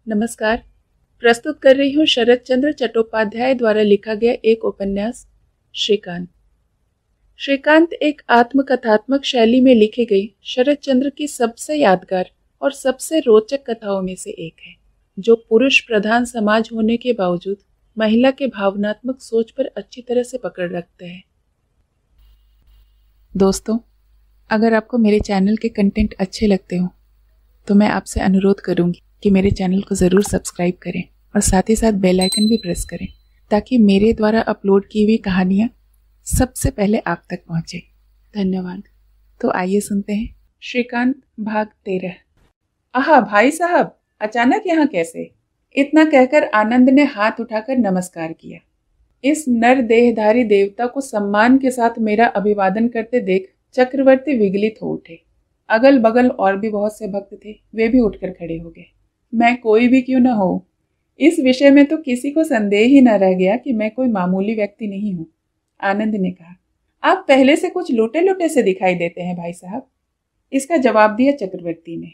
नमस्कार। प्रस्तुत कर रही हूँ शरत चंद्र चट्टोपाध्याय द्वारा लिखा गया एक उपन्यास श्रीकांत। श्रीकांत एक आत्मकथात्मक शैली में लिखी गई शरत चंद्र की सबसे यादगार और सबसे रोचक कथाओं में से एक है, जो पुरुष प्रधान समाज होने के बावजूद महिला के भावनात्मक सोच पर अच्छी तरह से पकड़ रखता है। दोस्तों, अगर आपको मेरे चैनल के कंटेंट अच्छे लगते हो तो मैं आपसे अनुरोध करूंगी कि मेरे चैनल को ज़रूर सब्सक्राइब करें और साथ ही साथ बेल आइकन भी प्रेस करें ताकि मेरे द्वारा अपलोड की हुई कहानियाँ सबसे पहले आप तक पहुँचे। धन्यवाद। तो आइए सुनते हैं श्रीकांत भाग 13। आहा भाई साहब, अचानक यहाँ कैसे? इतना कहकर आनंद ने हाथ उठाकर नमस्कार किया। इस नर देहधारी देवता को सम्मान के साथ मेरा अभिवादन करते देख चक्रवर्ती विगलित हो उठे। अगल बगल और भी बहुत से भक्त थे, वे भी उठकर खड़े हो गए। मैं कोई भी क्यों न हो, इस विषय में तो किसी को संदेह ही न रह गया कि मैं कोई मामूली व्यक्ति नहीं हूँ। आनंद ने कहा, आप पहले से कुछ लूटे लूटे से दिखाई देते हैं भाई साहब। इसका जवाब दिया चक्रवर्ती ने।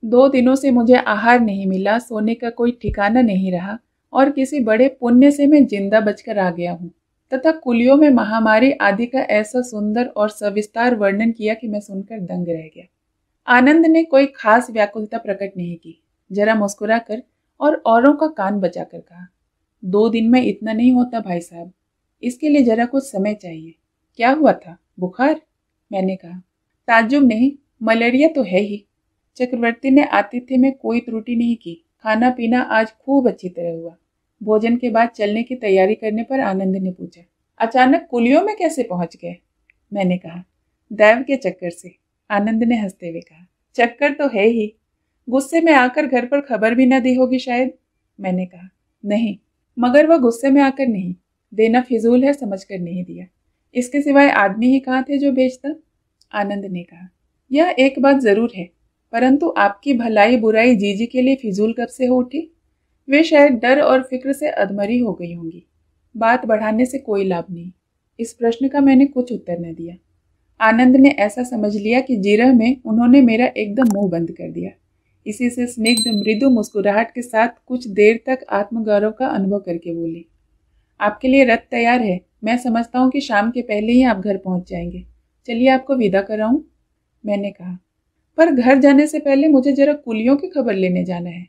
2 दिनों से मुझे आहार नहीं मिला, सोने का कोई ठिकाना नहीं रहा और किसी बड़े पुण्य से मैं जिंदा बचकर आ गया हूँ तथा कुलियों में महामारी आदि का ऐसा सुंदर और सविस्तार वर्णन किया कि मैं सुनकर दंग रह गया। आनंद ने कोई खास व्याकुलता प्रकट नहीं की, जरा मुस्कुराकर और औरों का कान बचाकर कहा, 2 दिन में इतना नहीं होता भाई साहब, इसके लिए जरा कुछ समय चाहिए। क्या हुआ था, बुखार? मैंने कहा। ताज्जुब नहीं, मलेरिया तो है ही। चक्रवर्ती ने आतिथ्य में कोई त्रुटि नहीं की। खाना पीना आज खूब अच्छी तरह हुआ। भोजन के बाद चलने की तैयारी करने पर आनंद ने पूछा, अचानक कुलियों में कैसे पहुंच गए? मैंने कहा, दैव के चक्कर से। आनंद ने हंसते हुए कहा, चक्कर तो है ही, गुस्से में आकर घर पर खबर भी न दी होगी शायद। मैंने कहा, नहीं, मगर वह गुस्से में आकर नहीं, देना फिजूल है समझकर नहीं दिया। इसके सिवाय आदमी ही कहाँ थे जो बेचता? आनंद ने कहा, यह एक बात जरूर है, परंतु आपकी भलाई बुराई जीजी के लिए फिजूल कब से हो उठी? वे शायद डर और फिक्र से अधमरी हो गई होंगी। बात बढ़ाने से कोई लाभ नहीं। इस प्रश्न का मैंने कुछ उत्तर न दिया। आनंद ने ऐसा समझ लिया कि जिरह में उन्होंने मेरा एकदम मुंह बंद कर दिया। इसी से स्निग्ध मृदु मुस्कुराहट के साथ कुछ देर तक आत्मगौरव का अनुभव करके बोली, आपके लिए रथ तैयार है। मैं समझता हूँ कि शाम के पहले ही आप घर पहुंच जाएंगे। चलिए आपको विदा कराऊं? मैंने कहा, पर घर जाने से पहले मुझे जरा कुलियों की खबर लेने जाना है।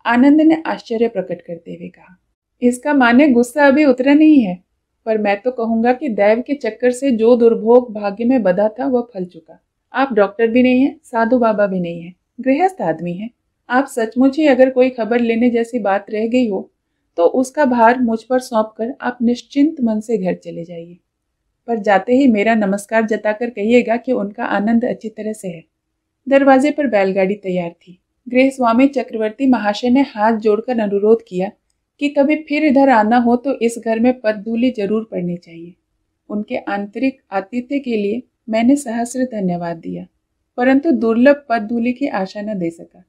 आनंद ने आश्चर्य प्रकट करते हुए कहा, इसका माने गुस्सा अभी उतरा नहीं है, पर मैं तो कहूंगा कि दैव के चक्कर से जो दुर्भोग भाग्य में बधा था वह फल चुका। आप डॉक्टर भी नहीं है, साधु बाबा भी नहीं है, गृहस्थ आदमी है। आप सचमुच ही अगर कोई खबर लेने जैसी बात रह गई हो तो उसका भार मुझ पर सौंपकर आप निश्चिंत मन से घर चले जाइए। पर जाते ही मेरा नमस्कार जताकर कहिएगा कि उनका आनंद अच्छी तरह से है। दरवाजे पर बैलगाड़ी तैयार थी। गृह स्वामी चक्रवर्ती महाशय ने हाथ जोड़कर अनुरोध किया कि कभी फिर इधर आना हो तो इस घर में पदधूलि जरूर पड़नी चाहिए। उनके आंतरिक आतिथ्य के लिए मैंने सहस्र धन्यवाद दिया, परंतु दुर्लभ पदधूलि की आशा न दे सका।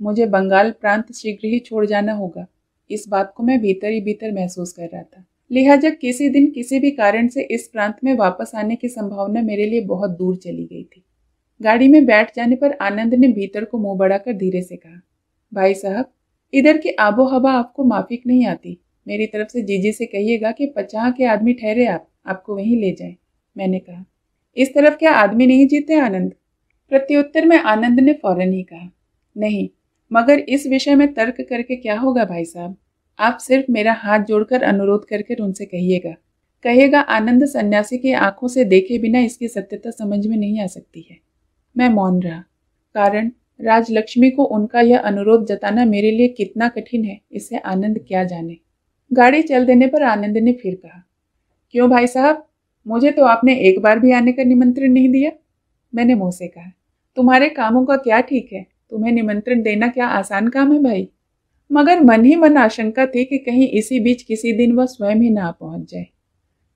मुझे बंगाल प्रांत शीघ्र ही छोड़ जाना होगा, इस बात को मैं भीतर ही भीतर महसूस कर रहा था। लिहाजा किसी दिन किसी भी कारण से इस प्रांत में वापस आने की संभावना मेरे लिए बहुत दूर चली गई थी। गाड़ी में बैठ जाने पर आनंद ने भीतर को मुंह बढ़ाकर धीरे से कहा, भाई साहब, इधर की आबो हवा आपको माफिक नहीं आती। मेरी तरफ से जीजी से कहिएगा कि 50 के आदमी ठहरे आपको वहीं ले जाएं। मैंने कहा, इस तरफ क्या आदमी नहीं जीते आनंद? प्रत्युत्तर में आनंद ने फौरन ही कहा, नहीं, मगर इस विषय में तर्क करके क्या होगा भाई साहब? आप सिर्फ मेरा हाथ जोड़कर अनुरोध करके उनसे कहिएगा आनंद सन्यासी की आंखों से देखे बिना इसकी सत्यता समझ में नहीं आ सकती है। मैं मौन रहा, कारण राजलक्ष्मी को उनका यह अनुरोध जताना मेरे लिए कितना कठिन है, इससे आनंद क्या जाने। गाड़ी चल देने पर आनंद ने फिर कहा, क्यों भाई साहब, मुझे तो आपने एक बार भी आने का निमंत्रण नहीं दिया। मैंने मुंह से कहा, तुम्हारे कामों का क्या ठीक है, तुम्हें निमंत्रण देना क्या आसान काम है भाई? मगर मन ही मन आशंका थी कि कहीं इसी बीच किसी दिन वह स्वयं ही ना पहुंच जाए।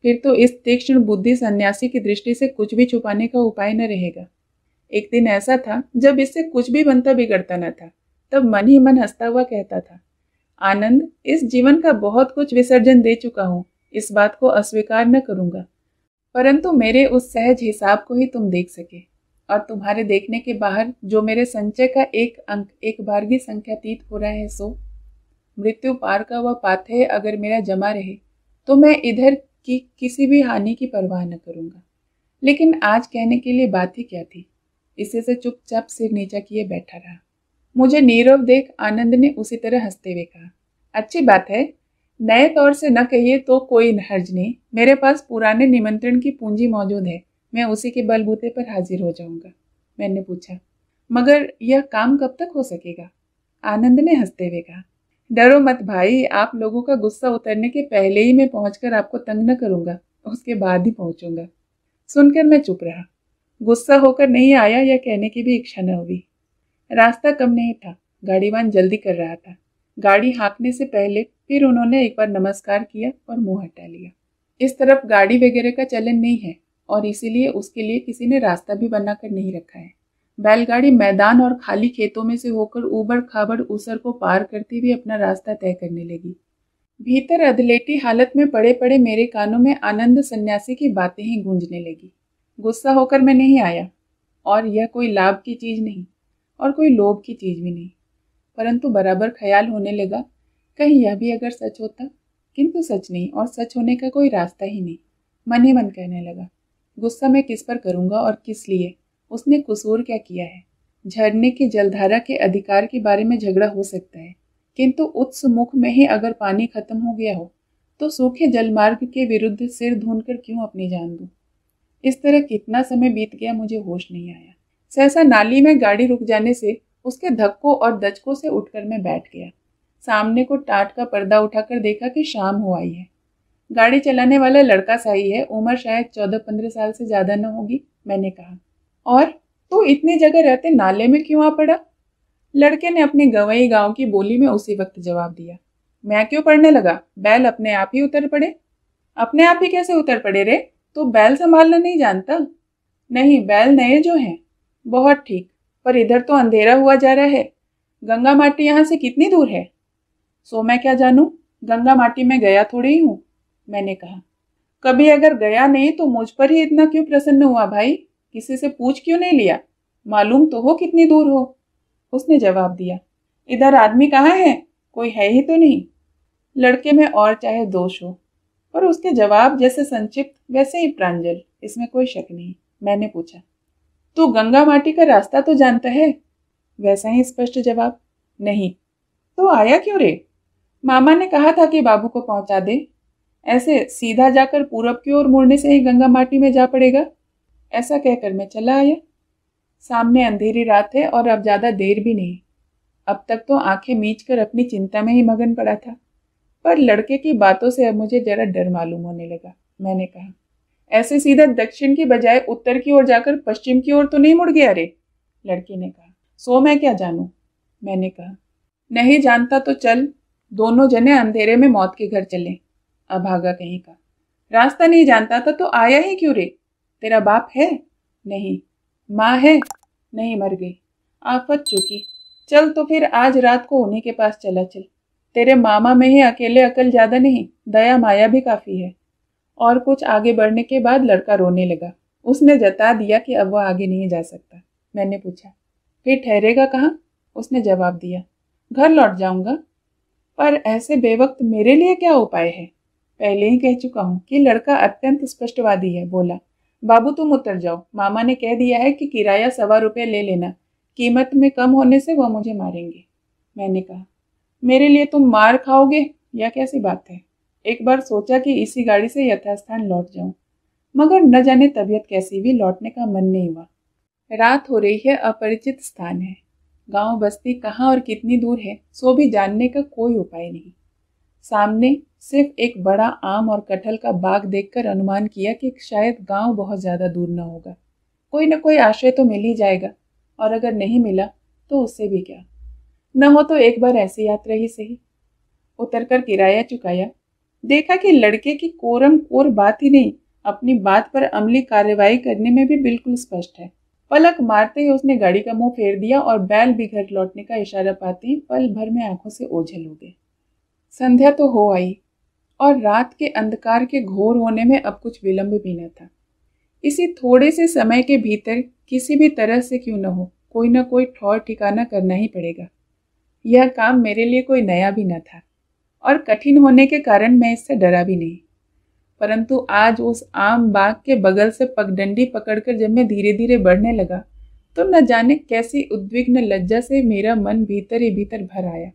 फिर तो इस तीक्ष्ण बुद्धि सन्यासी की दृष्टि से कुछ भी छुपाने का उपाय न रहेगा। एक दिन ऐसा था जब इससे कुछ भी बनता बिगड़ता न था, तब मन ही मन हंसता हुआ कहता था, आनंद, इस जीवन का बहुत कुछ विसर्जन दे चुका हूँ, इस बात को अस्वीकार न करूंगा, परंतु मेरे उस सहज हिसाब को ही तुम देख सके, और तुम्हारे देखने के बाहर जो मेरे संचय का एक अंक एक बारगी संख्यातीत हो रहा है, सो मृत्यु पार का वह पाथेय अगर मेरा जमा रहे तो मैं इधर की किसी भी हानि की परवाह न करूंगा। लेकिन आज कहने के लिए बात ही क्या थी। इसे से चुपचाप सिर नीचा किए बैठा रहा। मुझे नीरव देख आनंद ने उसी तरह हंसते हुए कहा, अच्छी बात है, नए तौर से न कहिए तो कोई हर्ज नहीं। मेरे पास पुराने निमंत्रण की पूंजी मौजूद है, मैं उसी के बलबूते पर हाजिर हो जाऊंगा। मैंने पूछा, मगर यह काम कब तक हो सकेगा? आनंद ने हंसते हुए कहा, डरो मत भाई, आप लोगों का गुस्सा उतरने के पहले ही मैं पहुंचकर आपको तंग न करूंगा, उसके बाद ही पहुंचूंगा। सुनकर मैं चुप रहा। गुस्सा होकर नहीं आया यह कहने की भी इच्छा न हुई। रास्ता कम नहीं था, गाड़ीवान जल्दी कर रहा था। गाड़ी हाँकने से पहले फिर उन्होंने एक बार नमस्कार किया और मुंह हटा लिया। इस तरफ गाड़ी वगैरह का चलन नहीं है और इसीलिए उसके लिए किसी ने रास्ता भी बनाकर नहीं रखा है। बैलगाड़ी मैदान और खाली खेतों में से होकर ऊबड़ खाबड़ ऊसर को पार करती हुई अपना रास्ता तय करने लगी। भीतर अधलेटी हालत में पड़े पड़े मेरे कानों में आनंद सन्यासी की बातें ही गूंजने लगी। गुस्सा होकर मैं नहीं आया और यह कोई लाभ की चीज नहीं और कोई लोभ की चीज भी नहीं, परंतु बराबर ख्याल होने लगा कहीं यह भी अगर सच होता, किंतु सच नहीं और सच होने का कोई रास्ता ही नहीं। मन ही मन कहने लगा, गुस्सा मैं किस पर करूंगा और किस लिए? उसने कसूर क्या किया है? झरने की जलधारा के अधिकार के बारे में झगड़ा हो सकता है, किंतु उत्स मुख में ही अगर पानी खत्म हो गया हो तो सूखे जलमार्ग के विरुद्ध सिर धूनकर क्यों अपनी जान दूं? इस तरह कितना समय बीत गया मुझे होश नहीं आया। सहसा नाली में गाड़ी रुक जाने से उसके धक्कों और दचकों से उठकर मैं बैठ गया। सामने को टाट का पर्दा उठाकर देखा कि शाम हो आई है। गाड़ी चलाने वाला लड़का सा ही है, उम्र शायद 14-15 साल से ज्यादा न होगी। मैंने कहा, और तू इतनी जगह रहते नाले में क्यों आ पड़ा? लड़के ने अपनी गंवई गांव की बोली में उसी वक्त जवाब दिया, मैं क्यों पड़ने लगा, बैल अपने आप ही उतर पड़े। अपने आप ही कैसे उतर पड़े रे? तू बैल संभालना नहीं जानता? नहीं, बैल नए जो हैं। बहुत ठीक, पर इधर तो अंधेरा हुआ जा रहा है। गंगा माटी यहाँ से कितनी दूर है? सो मैं क्या जानूं, गंगा माटी में गया थोड़ी ही हूँ। मैंने कहा, कभी अगर गया नहीं तो मुझ पर ही इतना क्यों प्रसन्न हुआ भाई? किसी से पूछ क्यों नहीं लिया? मालूम तो हो कितनी दूर हो। उसने जवाब दिया, इधर आदमी कहाँ है? कोई है ही तो नहीं। लड़के में और चाहे दोष हो, पर उसके जवाब जैसे संक्षिप्त वैसे ही प्रांजल, इसमें कोई शक नहीं। मैंने पूछा, तू गंगा माटी का रास्ता तो जानता है? वैसा ही स्पष्ट जवाब, नहीं। तो आया क्यों रे? मामा ने कहा था कि बाबू को पहुंचा दे। ऐसे सीधा जाकर पूरब की ओर मुड़ने से ही गंगा माटी में जा पड़ेगा। ऐसा कहकर मैं चला आया। सामने अंधेरी रात है और अब ज्यादा देर भी नहीं। अब तक तो आंखें मीच कर अपनी चिंता में ही मगन पड़ा था, पर लड़के की बातों से अब मुझे जरा डर मालूम होने लगा। मैंने कहा, ऐसे सीधा दक्षिण की बजाय उत्तर की ओर जाकर पश्चिम की ओर तो नहीं मुड़ गया रे? लड़के ने कहा, सो मैं क्या जानूं? मैंने कहा, नहीं जानता तो चल, दोनों जने अंधेरे में मौत के घर चले। अभागा कहीं का। रास्ता नहीं जानता था तो आया ही क्यों रे? तेरा बाप है? नहीं। माँ है? नहीं, मर गई। आफत चुकी। चल तो फिर आज रात को उन्हीं के पास चला चल। तेरे मामा में ही अकेले अकल ज्यादा नहीं, दया माया भी काफी है। और कुछ आगे बढ़ने के बाद लड़का रोने लगा। उसने जता दिया कि अब वह आगे नहीं जा सकता। मैंने पूछा, फिर ठहरेगा कहाँ? उसने जवाब दिया, घर लौट जाऊंगा। पर ऐसे बेवक्त मेरे लिए क्या उपाय है? पहले ही कह चुका हूँ कि लड़का अत्यंत स्पष्टवादी है। बोला, बाबू तुम उतर जाओ, मामा ने कह दिया है कि किराया 1.25 रुपये ले लेना, कीमत में कम होने से वह मुझे मारेंगे। मैंने कहा, मेरे लिए तुम मार खाओगे? यह कैसी बात है? एक बार सोचा कि इसी गाड़ी से यथास्थान लौट जाऊं, मगर न जाने तबीयत कैसी हुई, लौटने का मन नहीं हुआ। रात हो रही है, अपरिचित स्थान है, गांव बस्ती कहाँ और कितनी दूर है सो भी जानने का कोई उपाय नहीं। सामने सिर्फ एक बड़ा आम और कटहल का बाग देखकर अनुमान किया कि शायद गांव बहुत ज्यादा दूर न होगा। कोई न कोई आश्रय तो मिल ही जाएगा, और अगर नहीं मिला तो उससे भी क्या, न हो तो एक बार ऐसी यात्रा ही सही। उतरकर किराया चुकाया। देखा कि लड़के की कोरम कोर बात ही नहीं, अपनी बात पर अमली कार्रवाई करने में भी बिल्कुल स्पष्ट है। पलक मारते ही उसने गाड़ी का मुंह फेर दिया और बैल भी घर लौटने का इशारा पाते ही पल भर में आंखों से ओझल हो गए। संध्या तो हो आई और रात के अंधकार के घोर होने में अब कुछ विलंब भी न था। इसी थोड़े से समय के भीतर किसी भी तरह से क्यों न हो, कोई न कोई ठौर ठिकाना करना ही पड़ेगा। यह काम मेरे लिए कोई नया भी न था। और कठिन होने के कारण मैं इससे डरा भी नहीं। परंतु आज उस आम बाग के बगल से पगडंडी पकड़कर जब मैं धीरे धीरे बढ़ने लगा तो न जाने कैसी उद्विग्न लज्जा से मेरा मन भीतर ही भीतर भर आया।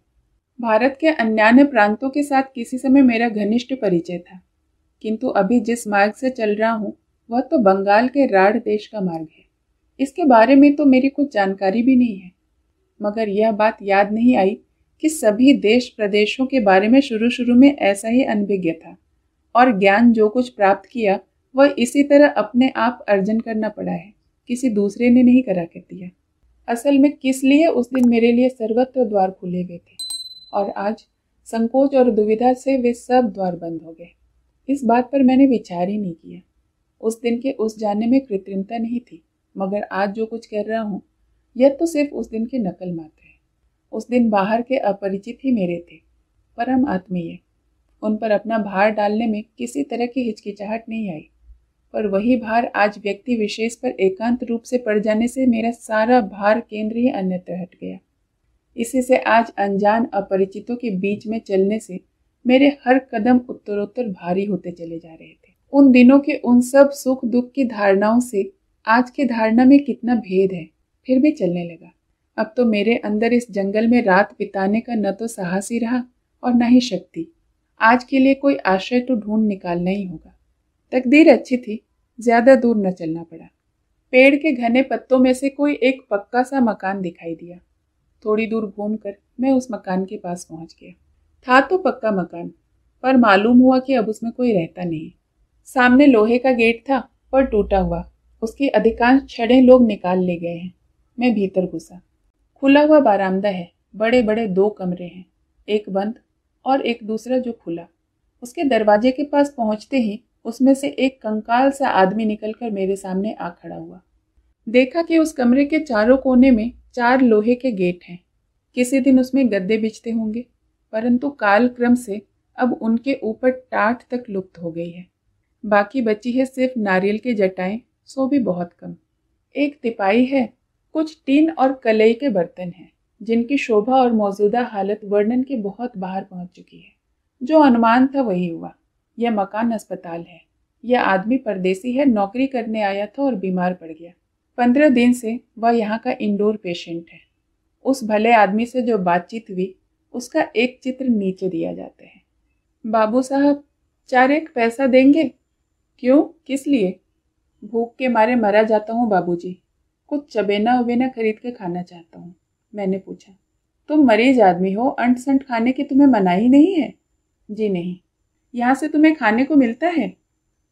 भारत के अन्यान्य प्रांतों के साथ किसी समय मेरा घनिष्ठ परिचय था, किंतु अभी जिस मार्ग से चल रहा हूँ वह तो बंगाल के राढ़ देश का मार्ग है। इसके बारे में तो मेरी कुछ जानकारी भी नहीं है, मगर यह बात याद नहीं आई कि सभी देश प्रदेशों के बारे में शुरू शुरू में ऐसा ही अनभिज्ञ था और ज्ञान जो कुछ प्राप्त किया वह इसी तरह अपने आप अर्जन करना पड़ा है, किसी दूसरे ने नहीं करा कर दिया। असल में किस लिए उस दिन मेरे लिए सर्वत्र द्वार खुले हुए थे और आज संकोच और दुविधा से वे सब द्वार बंद हो गए। इस बात पर मैंने विचार ही नहीं किया। उस दिन के उस जाने में कृत्रिमता नहीं थी, मगर आज जो कुछ कर रहा हूँ यह तो सिर्फ उस दिन की नकल मात्र है। उस दिन बाहर के अपरिचित ही मेरे थे, परम आत्मीय। उन पर अपना भार डालने में किसी तरह की हिचकिचाहट नहीं आई, पर वही भार आज व्यक्ति विशेष पर एकांत रूप से पड़ जाने से मेरा सारा भार केंद्र ही अन्यत्र हट गया। इसी से आज अनजान अपरिचितों के बीच में चलने से मेरे हर कदम उत्तरोत्तर भारी होते चले जा रहे थे। उन दिनों के उन सब सुख दुख की धारणाओं से आज की धारणा में कितना भेद है, फिर भी चलने लगा। अब तो मेरे अंदर इस जंगल में रात बिताने का न तो साहस ही रहा और न ही शक्ति। आज के लिए कोई आश्रय तो ढूंढ निकालना ही होगा। तकदीर अच्छी थी, ज्यादा दूर न चलना पड़ा। पेड़ के घने पत्तों में से कोई एक पक्का सा मकान दिखाई दिया। थोड़ी दूर घूमकर मैं उस मकान के पास पहुंच गया। था तो पक्का मकान, पर मालूम हुआ कि अब उसमें कोई रहता नहीं। सामने लोहे का गेट था पर टूटा हुआ, उसकी अधिकांश छड़ें लोग निकाल ले गए हैं। मैं भीतर घुसा। खुला हुआ बारामदा है, बड़े बड़े 2 कमरे हैं, एक बंद और एक दूसरा जो खुला। उसके दरवाजे के पास पहुंचते ही उसमें से एक कंकाल सा आदमी निकलकर मेरे सामने आ खड़ा हुआ। देखा कि उस कमरे के चारों कोने में 4 लोहे के गेट हैं। किसी दिन उसमें गद्दे बिछते होंगे, परंतु काल क्रम से अब उनके ऊपर टाट तक लुप्त हो गई है। बाकी बची है सिर्फ नारियल की जटाएं, सो भी बहुत कम। एक तिपाई है, कुछ टीन और कलई के बर्तन हैं, जिनकी शोभा और मौजूदा हालत वर्णन के बहुत बाहर पहुंच चुकी है। जो अनुमान था वही हुआ। यह मकान अस्पताल है। यह आदमी परदेसी है, नौकरी करने आया था और बीमार पड़ गया। 15 दिन से वह यहाँ का इंडोर पेशेंट है। उस भले आदमी से जो बातचीत हुई उसका एक चित्र नीचे दिया जाता है। बाबू साहब, 4 एक पैसा देंगे? क्यों, किस लिए? भूख के मारे मरा जाता हूँ बाबूजी, कुछ चबेना उबेना खरीद के खाना चाहता हूँ। मैंने पूछा, तुम मरीज आदमी हो, अंट संट खाने की तुम्हें मनाही नहीं है? जी नहीं। यहाँ से तुम्हें खाने को मिलता है?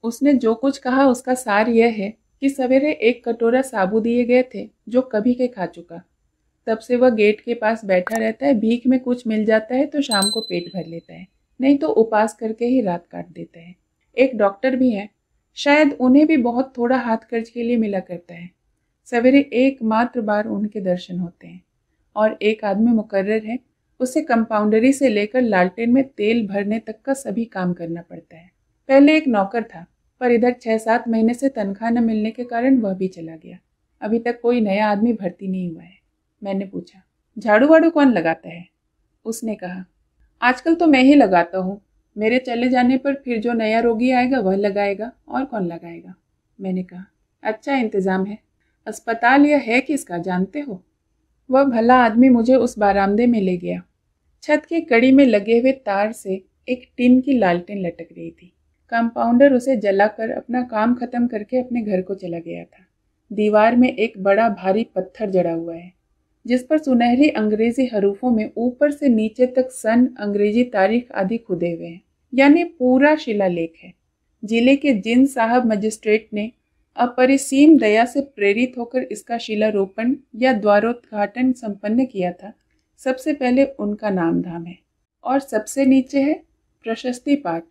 उसने जो कुछ कहा उसका सार यह है कि सवेरे 1 कटोरा साबू दिए गए थे जो कभी के खा चुका। तब से वह गेट के पास बैठा रहता है। भीख में कुछ मिल जाता है तो शाम को पेट भर लेता है, नहीं तो उपास करके ही रात काट देता है। एक डॉक्टर भी है, शायद उन्हें भी बहुत थोड़ा हाथ खर्च के लिए मिला करता है। सवेरे एकमात्र बार उनके दर्शन होते हैं। और एक आदमी मुकर्रर है, उसे कंपाउंडरी से लेकर लालटेन में तेल भरने तक का सभी काम करना पड़ता है। पहले एक नौकर था, पर इधर 6-7 महीने से तनख्वाह न मिलने के कारण वह भी चला गया। अभी तक कोई नया आदमी भर्ती नहीं हुआ है। मैंने पूछा, झाड़ू वाड़ू कौन लगाता है? उसने कहा, आजकल तो मैं ही लगाता हूँ। मेरे चले जाने पर फिर जो नया रोगी आएगा वह लगाएगा, और कौन लगाएगा? मैंने कहा, अच्छा इंतजाम है। अस्पताल यह है किसका जानते हो? वह भला आदमी मुझे उस बारामदे में ले गया। छत की कड़ी में लगे हुए तार से एक टिन की लालटेन लटक रही थी। कंपाउंडर उसे जलाकर अपना काम खत्म करके अपने घर को चला गया था। दीवार में एक बड़ा भारी पत्थर जड़ा हुआ है, जिस पर सुनहरी अंग्रेजी हरूफों में ऊपर से नीचे तक सन, अंग्रेजी तारीख आदि खुदे हुए हैं, यानी पूरा शिलालेख है। जिले के जिन साहब मजिस्ट्रेट ने अपरिसीम दया से प्रेरित होकर इसका शिलारोपण या द्वारोद्घाटन संपन्न किया था, सबसे पहले उनका नाम धाम है। और सबसे नीचे है प्रशस्ति पाठ।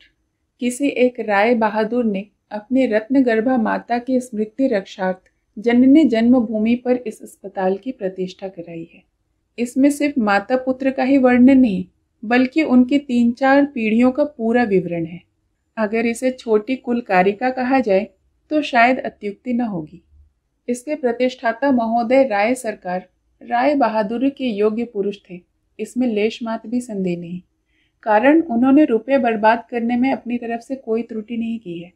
किसी एक राय बहादुर ने अपनी रत्नगर्भा माता की स्मृति रक्षार्थ जननी जन्मभूमि पर इस अस्पताल की प्रतिष्ठा कराई है। इसमें सिर्फ माता पुत्र का ही वर्णन नहीं, बल्कि उनकी 3-4 पीढ़ियों का पूरा विवरण है। अगर इसे छोटी कुलकारिका कहा जाए तो शायद अत्युक्ति न होगी। इसके प्रतिष्ठाता महोदय राय सरकार राय बहादुर के योग्य पुरुष थे, इसमें लेश मात्र भी संदेह नहीं। कारण उन्होंने रुपए बर्बाद करने में अपनी तरफ से कोई त्रुटि नहीं की है।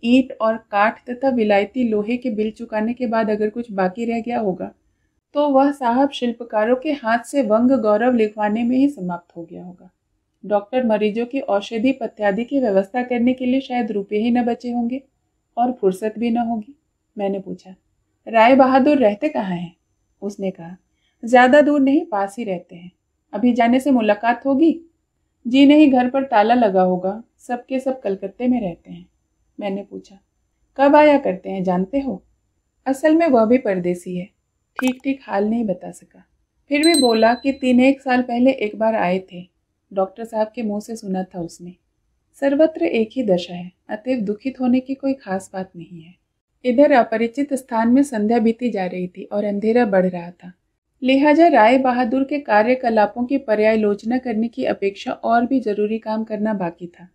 ईंट और काठ तथा विलायती लोहे के बिल चुकाने के बाद अगर कुछ बाकी रह गया होगा तो वह साहब शिल्पकारों के हाथ से वंग गौरव लिखवाने में ही समाप्त हो गया होगा। डॉक्टर मरीजों की औषधि पत्यादि की व्यवस्था करने के लिए शायद रुपये ही न बचे होंगे और फुर्सत भी न होगी। मैंने पूछा, राय बहादुर रहते कहाँ हैं? उसने कहा, ज्यादा दूर नहीं, पास ही रहते हैं। अभी जाने से मुलाकात होगी? जी नहीं, घर पर ताला लगा होगा, सबके सब कलकत्ते में रहते हैं। मैंने पूछा, कब आया करते हैं जानते हो? असल में वह भी परदेसी है, ठीक ठीक हाल नहीं बता सका। फिर भी बोला कि 3-1 साल पहले एक बार आए थे। डॉक्टर साहब के मुंह से सुना था उसने। सर्वत्र एक ही दशा है, अतएव दुखित होने की कोई खास बात नहीं है। इधर अपरिचित स्थान में संध्या बीती जा रही थी और अंधेरा बढ़ रहा था। लिहाजा राय बहादुर के कार्यकलापों की पर्यालोचना करने की अपेक्षा और भी जरूरी काम करना बाकी था।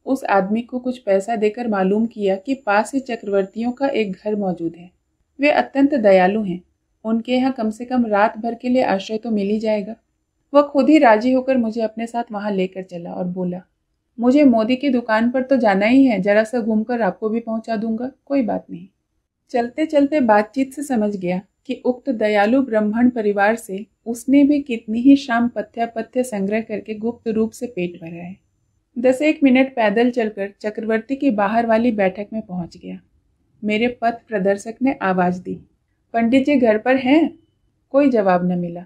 उस आदमी को कुछ पैसा देकर मालूम किया कि पास ही चक्रवर्तियों का एक घर मौजूद है। वे अत्यंत दयालु हैं, उनके यहाँ कम से कम रात भर के लिए आश्रय तो मिल ही जाएगा। वह खुद ही राजी होकर मुझे अपने साथ वहां लेकर चला और बोला, मुझे मोदी की दुकान पर तो जाना ही है, जरा सा घूमकर आपको भी पहुंचा दूंगा, कोई बात नहीं। चलते चलते बातचीत से समझ गया कि उक्त दयालु ब्राह्मण परिवार से उसने भी कितनी ही शाम पथ्य संग्रह करके गुप्त रूप से पेट भरा है। 10-1 मिनट पैदल चलकर चक्रवर्ती की बाहर वाली बैठक में पहुंच गया। मेरे पथ प्रदर्शक ने आवाज दी, पंडित जी घर पर हैं? कोई जवाब न मिला।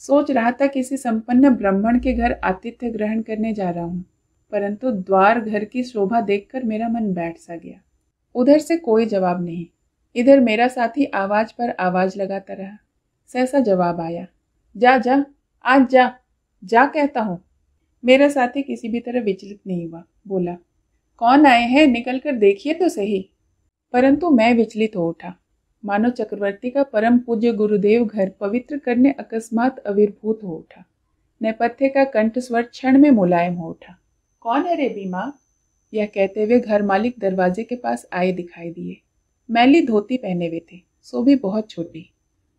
सोच रहा था किसी संपन्न ब्राह्मण के घर आतिथ्य ग्रहण करने जा रहा हूँ, परंतु द्वार घर की शोभा देखकर मेरा मन बैठ सा गया। उधर से कोई जवाब नहीं। इधर मेरा साथी आवाज पर आवाज लगाता रहा। सहसा जवाब आया, जा जा, आज जा, जा कहता हूँ। मेरा साथी किसी भी तरह विचलित नहीं हुआ, बोला, कौन आए हैं, निकल कर देखिए तो सही। परंतु मैं विचलित हो उठा, मानो चक्रवर्ती का परम पूज्य गुरुदेव घर पवित्र करने अकस्मात आविर्भूत हो उठा। नेपथ्य का कंठ स्वर क्षण में मुलायम हो उठा। कौन है रे बीमा? यह कहते हुए घर मालिक दरवाजे के पास आए दिखाई दिए। मैली धोती पहने हुए थे, सो भी बहुत छोटी।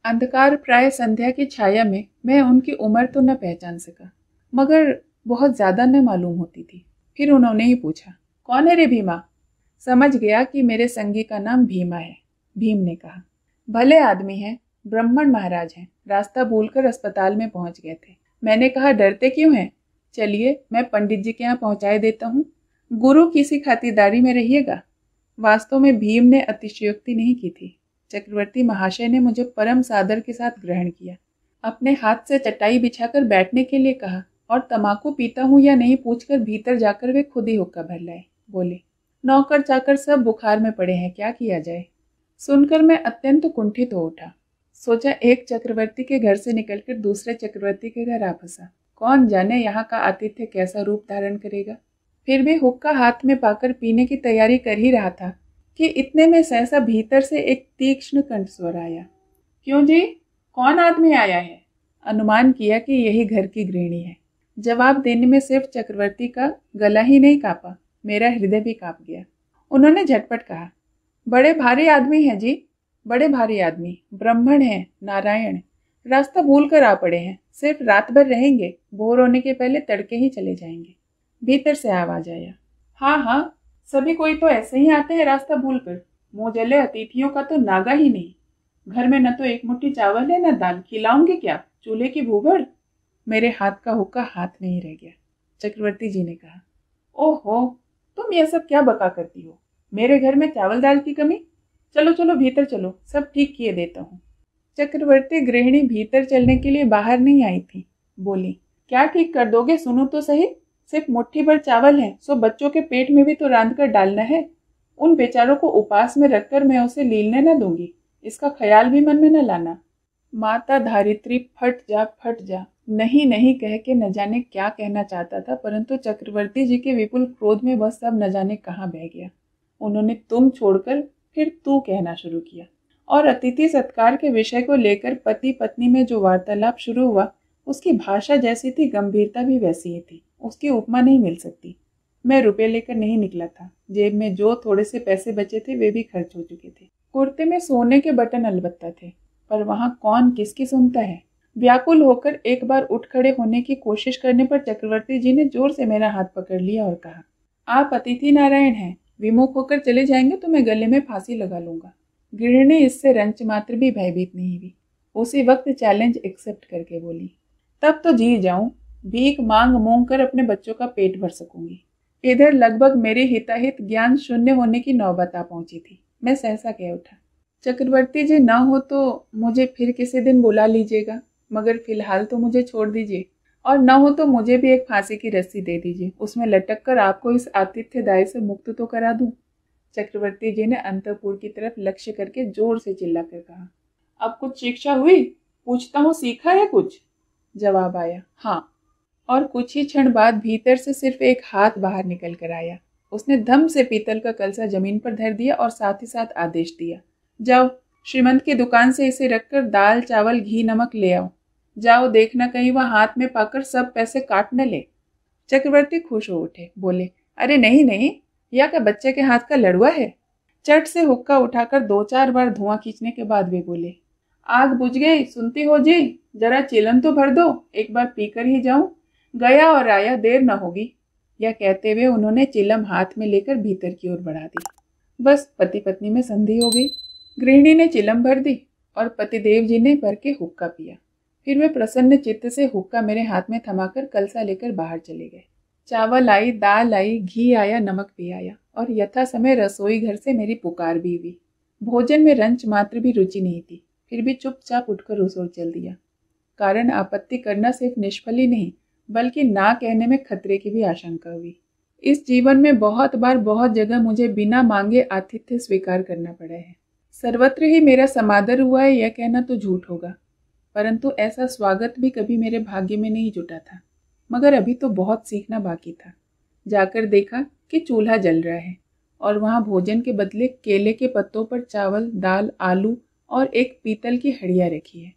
अंधकार प्राय संध्या की छाया में मैं उनकी उम्र तो न पहचान सका, मगर बहुत ज्यादा न मालूम होती थी। फिर उन्होंने ही पूछा, कौन है रे भीमा? समझ गया कि मेरे संगी का नाम भीमा है। भीम ने कहा, भले आदमी हैं, ब्राह्मण महाराज हैं, रास्ता भूलकर अस्पताल में पहुंच गए थे। मैंने कहा, डरते क्यों हैं? चलिए मैं पंडित जी के यहाँ पहुंचाए देता हूँ, गुरु किसी खातिरदारी में रहिएगा। वास्तव में भीम ने अतिशयोक्ति नहीं की थी। चक्रवर्ती महाशय ने मुझे परम सादर के साथ ग्रहण किया, अपने हाथ से चटाई बिछाकर बैठने के लिए कहा और तमाकू पीता हूँ या नहीं पूछकर भीतर जाकर वे खुद ही हुक्का भर लाए। बोले, नौकर चाकर सब बुखार में पड़े हैं, क्या किया जाए? सुनकर मैं अत्यंत कुंठित हो उठा। सोचा एक चक्रवर्ती के घर से निकलकर दूसरे चक्रवर्ती के घर आ फंसा। कौन जाने यहाँ का आतिथ्य कैसा रूप धारण करेगा। फिर भी हुक्का हाथ में पाकर पीने की तैयारी कर ही रहा था कि इतने में सहसा भीतर से एक तीक्ष्ण कंठस्वर आया। क्यों जी, कौन आदमी आया है? अनुमान किया कि यही घर की गृहिणी है। जवाब देने में सिर्फ चक्रवर्ती का गला ही नहीं कांपा, मेरा हृदय भी कांप गया। उन्होंने झटपट कहा, बड़े भारी आदमी हैं जी, बड़े भारी आदमी, ब्राह्मण हैं, नारायण, रास्ता भूल कर आ पड़े हैं, सिर्फ रात भर रहेंगे, भोर होने के पहले तड़के ही चले जाएंगे। भीतर से आवाज आया, हाँ हाँ, सभी कोई तो ऐसे ही आते हैं रास्ता भूल कर, मुँह जले अतिथियों का तो नागा ही नहीं। घर में न तो एक मुट्ठी चावल है न दाल, खिलाऊंगी क्या, चूल्हे की भूगड़। मेरे हाथ का हुक्का हाथ में ही रह गया। चक्रवर्ती जी ने कहा, ओहो, तुम यह सब क्या बका करती हो? मेरे घर में चावल दाल की कमी? चलो चलो भीतर चलो, सब ठीक किए देता हूँ। चक्रवर्ती गृहिणी भीतर चलने के लिए बाहर नहीं आई थी। बोली, क्या ठीक कर दोगे, सुनो तो सही। सिर्फ मुट्ठी भर चावल है, सो बच्चों के पेट में भी तो रांध कर डालना है। उन बेचारों को उपास में रखकर मैं उसे लीलने न दूंगी, इसका ख्याल भी मन में न लाना। माता धारित्री फट जा नहीं नहीं कह के न जाने क्या कहना चाहता था, परंतु चक्रवर्ती जी के विपुल क्रोध में वह सब न जाने कहाँ बह गया। उन्होंने तुम छोड़कर फिर तू कहना शुरू किया और अतिथि सत्कार के विषय को लेकर पति पत्नी में जो वार्तालाप शुरू हुआ, उसकी भाषा जैसी थी, गंभीरता भी वैसी ही थी, उसकी उपमा नहीं मिल सकती। मैं रुपये लेकर नहीं निकला था, जेब में जो थोड़े से पैसे बचे थे वे भी खर्च हो चुके थे। कुर्ते में सोने के बटन अलबत्ता थे, पर वहाँ कौन किसकी सुनता है। व्याकुल होकर एक बार उठ खड़े होने की कोशिश करने पर चक्रवर्ती जी ने जोर से मेरा हाथ पकड़ लिया और कहा, आप अतिथि नारायण हैं, विमुख होकर चले जाएंगे तो मैं गले में फांसी लगा लूंगा। गृहिणी इससे रंच मात्र भी भयभीत नहीं हुई। उसी वक्त चैलेंज एक्सेप्ट करके बोली, तब तो जी जाऊं, भीख मांग मूंग कर अपने बच्चों का पेट भर सकूंगी। इधर लगभग मेरे हिताहित ज्ञान शून्य होने की नौबत आ पहुंची थी। मैं सहसा कह उठा, चक्रवर्ती जी न हो तो मुझे फिर किसी दिन बुला लीजिएगा, मगर फिलहाल तो मुझे छोड़ दीजिए, और न हो तो मुझे भी एक फांसी की रस्सी दे दीजिए, उसमें लटक कर आपको इस आतिथ्यदाय से मुक्त तो करा दूं। चक्रवर्ती जी ने अंतःपुर की तरफ लक्ष्य करके जोर से चिल्लाकर कहा, अब कुछ शिक्षा हुई? पूछता हूँ, सीखा है कुछ? जवाब आया, हाँ। और कुछ ही क्षण बाद भीतर से सिर्फ एक हाथ बाहर निकल कर आया। उसने धम से पीतल का कलसा जमीन पर धर दिया और साथ ही साथ आदेश दिया, जाओ श्रीमंत की दुकान से इसे रखकर दाल चावल घी नमक ले आओ। जाओ, देखना कहीं वह हाथ में पाकर सब पैसे काट न ले। चक्रवर्ती खुश हो उठे, बोले, अरे नहीं नहीं, या क्या बच्चे के हाथ का लड़ुआ है? चट से हुक्का उठाकर 2-4 बार धुआं खींचने के बाद वे बोले, आग बुझ गई, सुनती हो जी, जरा चिलम तो भर दो, एक बार पीकर ही जाऊं, गया और आया, देर न होगी। यह कहते हुए उन्होंने चिलम हाथ में लेकर भीतर की ओर बढ़ा दी। बस पति पत्नी में संधि हो गई। गृहिणी ने चिलम भर दी और पतिदेव जी ने भर के हुक्का पिया। फिर वे प्रसन्न चित्त से हुक्का मेरे हाथ में थमाकर कलसा लेकर बाहर चले गए। चावल आई, दाल आई, घी आया, नमक भी आया, और यथा समय रसोई घर से मेरी पुकार भी हुई। भोजन में रंच मात्र भी रुचि नहीं थी, फिर भी चुपचाप उठकर रसोई चल दिया। कारण आपत्ति करना सिर्फ निष्फल ही नहीं, बल्कि ना कहने में खतरे की भी आशंका हुई। इस जीवन में बहुत बार बहुत जगह मुझे बिना मांगे आतिथ्य स्वीकार करना पड़ा है। सर्वत्र ही मेरा समादर हुआ है यह कहना तो झूठ होगा, परंतु ऐसा स्वागत भी कभी मेरे भाग्य में नहीं जुटा था। मगर अभी तो बहुत सीखना बाकी था। जाकर देखा कि चूल्हा जल रहा है और वहाँ भोजन के बदले केले के पत्तों पर चावल, दाल, आलू और एक पीतल की हड़िया रखी है।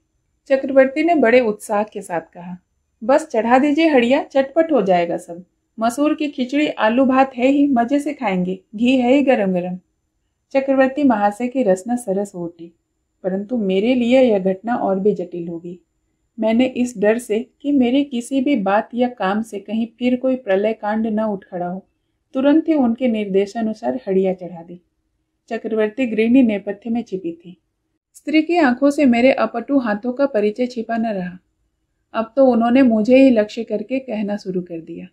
चक्रवर्ती ने बड़े उत्साह के साथ कहा, बस चढ़ा दीजिए हड़िया, चटपट हो जाएगा सब। मसूर की खिचड़ी, आलू भात है ही, मजे से खाएंगे, घी है ही गरम गरम। चक्रवर्ती महाशय की रसना सरस हो उठी, परंतु मेरे लिए यह घटना और भी जटिल होगी। मैंने इस डर से कि मेरी किसी भी बात या काम से कहीं फिर कोई प्रलय कांड न उठ खड़ा हो, तुरंत ही उनके निर्देशानुसार हड़िया चढ़ा दी। चक्रवर्ती गृहिणी नेपथ्य में छिपी थी। स्त्री की आंखों से मेरे अपटू हाथों का परिचय छिपा न रहा। अब तो उन्होंने मुझे ही लक्ष्य करके कहना शुरू कर दिया,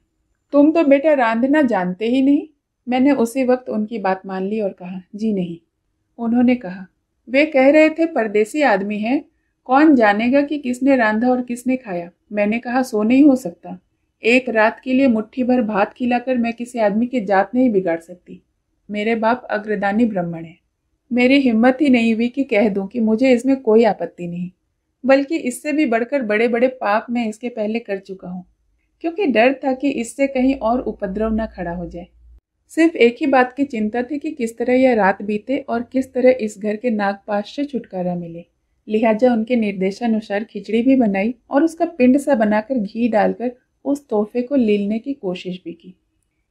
तुम तो बेटा रांधना जानते ही नहीं। मैंने उसी वक्त उनकी बात मान ली और कहा, जी नहीं। उन्होंने कहा, वे कह रहे थे परदेसी आदमी है, कौन जानेगा कि किसने रांधा और किसने खाया। मैंने कहा, सो नहीं हो सकता। एक रात के लिए मुट्ठी भर भात खिलाकर मैं किसी आदमी की जात नहीं बिगाड़ सकती। मेरे बाप अग्रदानी ब्राह्मण है। मेरी हिम्मत ही नहीं हुई कि कह दूं कि मुझे इसमें कोई आपत्ति नहीं, बल्कि इससे भी बढ़कर बड़े बड़े पाप मैं इसके पहले कर चुका हूँ, क्योंकि डर था कि इससे कहीं और उपद्रव न खड़ा हो जाए। सिर्फ एक ही बात की चिंता थी कि किस तरह यह रात बीते और किस तरह इस घर के नागपाश से छुटकारा मिले। लिहाजा उनके निर्देशानुसार खिचड़ी भी बनाई और उसका पिंड सा बनाकर घी डालकर उस तोहफे को लीलने की कोशिश भी की।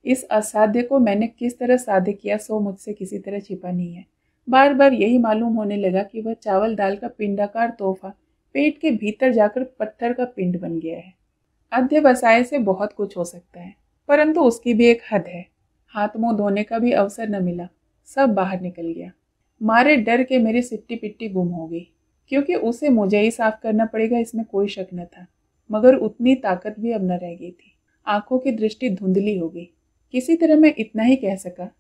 इस असाध्य को मैंने किस तरह साध्य किया सो मुझसे किसी तरह छिपा नहीं है। बार बार यही मालूम होने लगा कि वह चावल दाल का पिंडाकार तोहफा पेट के भीतर जाकर पत्थर का पिंड बन गया है। अध्यवसाय से बहुत कुछ हो सकता है, परंतु उसकी भी एक हद है। हाथ मुंह धोने का भी अवसर न मिला, सब बाहर निकल गया। मारे डर के मेरी सिट्टी पिट्टी गुम हो गई, क्योंकि उसे मुझे ही साफ करना पड़ेगा, इसमें कोई शक न था। मगर उतनी ताकत भी अब न रह गई थी। आंखों की दृष्टि धुंधली हो गई। किसी तरह मैं इतना ही कह सका,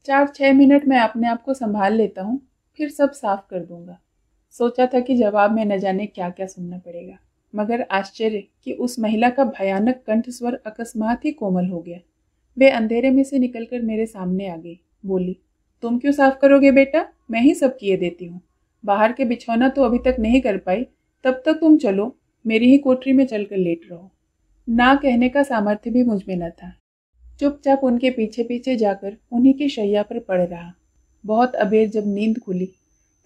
4-6 मिनट में अपने आप को संभाल लेता हूँ, फिर सब साफ कर दूंगा। सोचा था कि जवाब में न जाने क्या क्या सुनना पड़ेगा, मगर आश्चर्य कि उस महिला का भयानक कंठ स्वर अकस्मात ही कोमल हो गया। वे अंधेरे में से निकलकर मेरे सामने आ गई। बोली, तुम क्यों साफ करोगे बेटा, मैं ही सब किए देती हूँ। बाहर के बिछौना तो अभी तक नहीं कर पाई, तब तक तुम चलो, मेरी ही कोठरी में चलकर लेट रहो। ना कहने का सामर्थ्य भी मुझ में न था। चुपचाप उनके पीछे पीछे जाकर उन्हीं की शैया पर पड़ रहा। बहुत अबेर जब नींद खुली,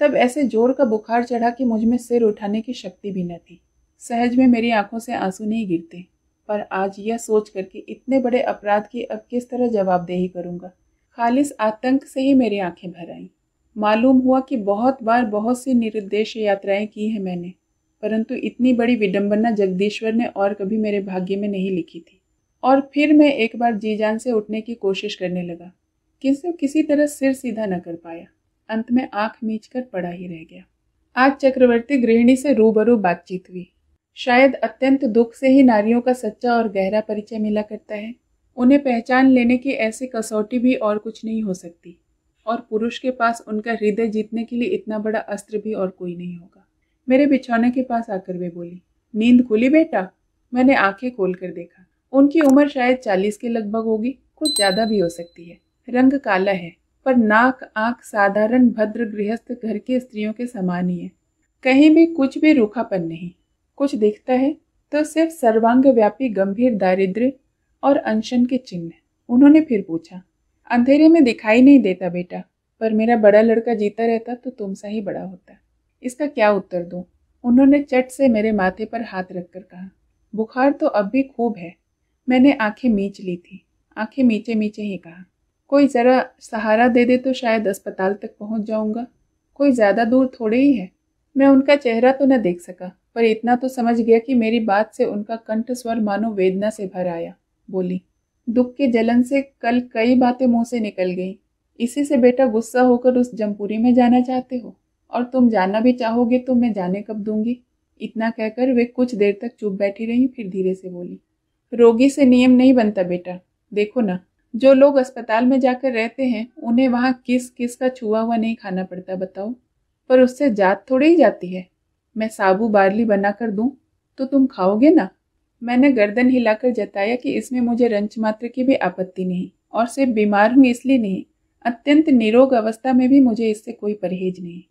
तब ऐसे जोर का बुखार चढ़ा कि मुझ में सिर उठाने की शक्ति भी न थी। सहज में मेरी आंखों से आंसू नहीं गिरते, पर आज यह सोच कर कि इतने बड़े अपराध की अब किस तरह जवाबदेही करूंगा, खालिस आतंक से ही मेरी आंखें भर आईं। मालूम हुआ कि बहुत बार बहुत सी निरुद्देश्य यात्राएं की हैं मैंने, परंतु इतनी बड़ी विडंबना जगदीश्वर ने और कभी मेरे भाग्य में नहीं लिखी थी। और फिर मैं एक बार जी जान से उठने की कोशिश करने लगा, किंतु किसी तरह सिर सीधा न कर पाया। अंत में आंख मीचकर पड़ा ही रह गया। आज चक्रवर्ती गृहिणी से रूबरू बातचीत हुई। शायद अत्यंत दुख से ही नारियों का सच्चा और गहरा परिचय मिला करता है। उन्हें पहचान लेने की ऐसी कसौटी भी और कुछ नहीं हो सकती, और पुरुष के पास उनका हृदय जीतने के लिए इतना बड़ा अस्त्र भी और कोई नहीं होगा। मेरे बिछौने के पास आकर वे बोली, नींद खुली बेटा? मैंने आंखें खोल कर देखा। उनकी उम्र शायद 40 के लगभग होगी, कुछ ज्यादा भी हो सकती है। रंग काला है, पर नाक आंख साधारण भद्र गृहस्थ घर की स्त्रियों के समान ही है। कहीं भी कुछ भी रूखापन नहीं। कुछ दिखता है तो सिर्फ सर्वांग व्यापी गंभीर दारिद्र्य और अनशन के चिन्ह। उन्होंने फिर पूछा, अंधेरे में दिखाई नहीं देता बेटा, पर मेरा बड़ा लड़का जीता रहता तो तुम सा ही बड़ा होता। इसका क्या उत्तर दूं? उन्होंने चट से मेरे माथे पर हाथ रखकर कहा, बुखार तो अब भी खूब है। मैंने आंखें मींच ली थी। आंखें मीचे मीचे ही कहा, कोई जरा सहारा दे दे तो शायद अस्पताल तक पहुंच जाऊंगा। कोई ज्यादा दूर थोड़े ही है। मैं उनका चेहरा तो न देख सका, पर इतना तो समझ गया कि मेरी बात से उनका कंठ स्वर मानो वेदना से भर आया। बोली, दुख के जलन से कल कई बातें मुंह से निकल गई। इसी से बेटा गुस्सा होकर उस जमपुरी में जाना चाहते हो, और तुम जाना भी चाहोगे तो मैं जाने कब दूंगी। इतना कहकर वे कुछ देर तक चुप बैठी रही, फिर धीरे से बोली, रोगी से नियम नहीं बनता बेटा। देखो ना, जो लोग अस्पताल में जाकर रहते हैं उन्हें वहां किस किस का छुआ हुआ नहीं खाना पड़ता, बताओ। पर उससे जात थोड़ी ही जाती है। मैं साबू बार्ली बनाकर दूं तो तुम खाओगे ना? मैंने गर्दन हिलाकर जताया कि इसमें मुझे रंच मात्र की भी आपत्ति नहीं, और सिर्फ बीमार हूं इसलिए नहीं, अत्यंत निरोग अवस्था में भी मुझे इससे कोई परहेज नहीं।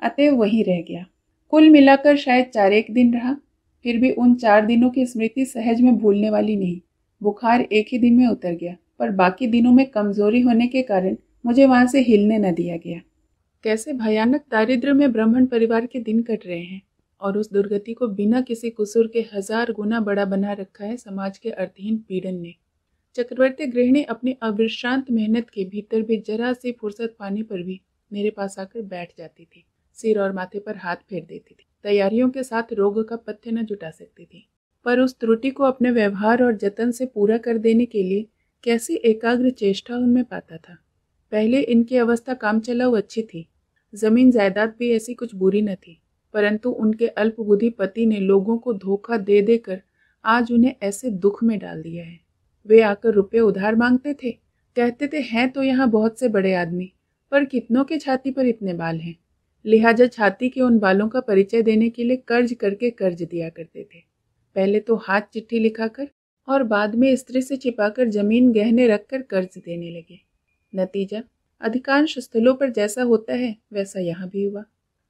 अतएव वहीं रह गया। कुल मिलाकर शायद 4 दिन रहा। फिर भी उन 4 दिनों की स्मृति सहज में भूलने वाली नहीं। बुखार एक ही दिन में उतर गया, पर बाकी दिनों में कमजोरी होने के कारण मुझे वहां से हिलने न दिया गया। कैसे भयानक दारिद्र्य में ब्राह्मण परिवार के दिन कट रहे हैं, और उस दुर्गति को बिना किसी कुसूर के 1000 गुना बड़ा बना रखा है समाज के अर्थहीन पीड़न ने। चक्रवर्ती गृहिणी अपनी अविश्रांत मेहनत के भीतर भी जरा सी फुर्सत पाने पर भी मेरे पास आकर बैठ जाती थी, सिर और माथे पर हाथ फेर देती थी। तैयारियों के साथ रोग का पथ्य न जुटा सकती थी, पर उस त्रुटि को अपने व्यवहार और जतन से पूरा कर देने के लिए कैसी एकाग्र चेष्टा उनमें पाता था। पहले इनकी अवस्था काम चलाऊ अच्छी थी, जमीन जायदाद भी ऐसी कुछ बुरी न थी, परंतु उनके अल्पबुद्धि पति ने लोगों को धोखा दे देकर आज उन्हें ऐसे दुख में डाल दिया है। वे आकर रुपए उधार मांगते थे, कहते थे हैं तो यहाँ बहुत से बड़े आदमी, पर कितनों के छाती पर इतने बाल हैं। लिहाजा छाती के उन बालों का परिचय देने के लिए कर्ज करके कर्ज दिया करते थे। पहले तो हाथ चिट्ठी लिखाकर और बाद में स्त्री से छिपाकर जमीन गहने रखकर कर्ज देने लगे। नतीजा अधिकांश स्थलों पर जैसा होता है वैसा यहाँ भी हुआ।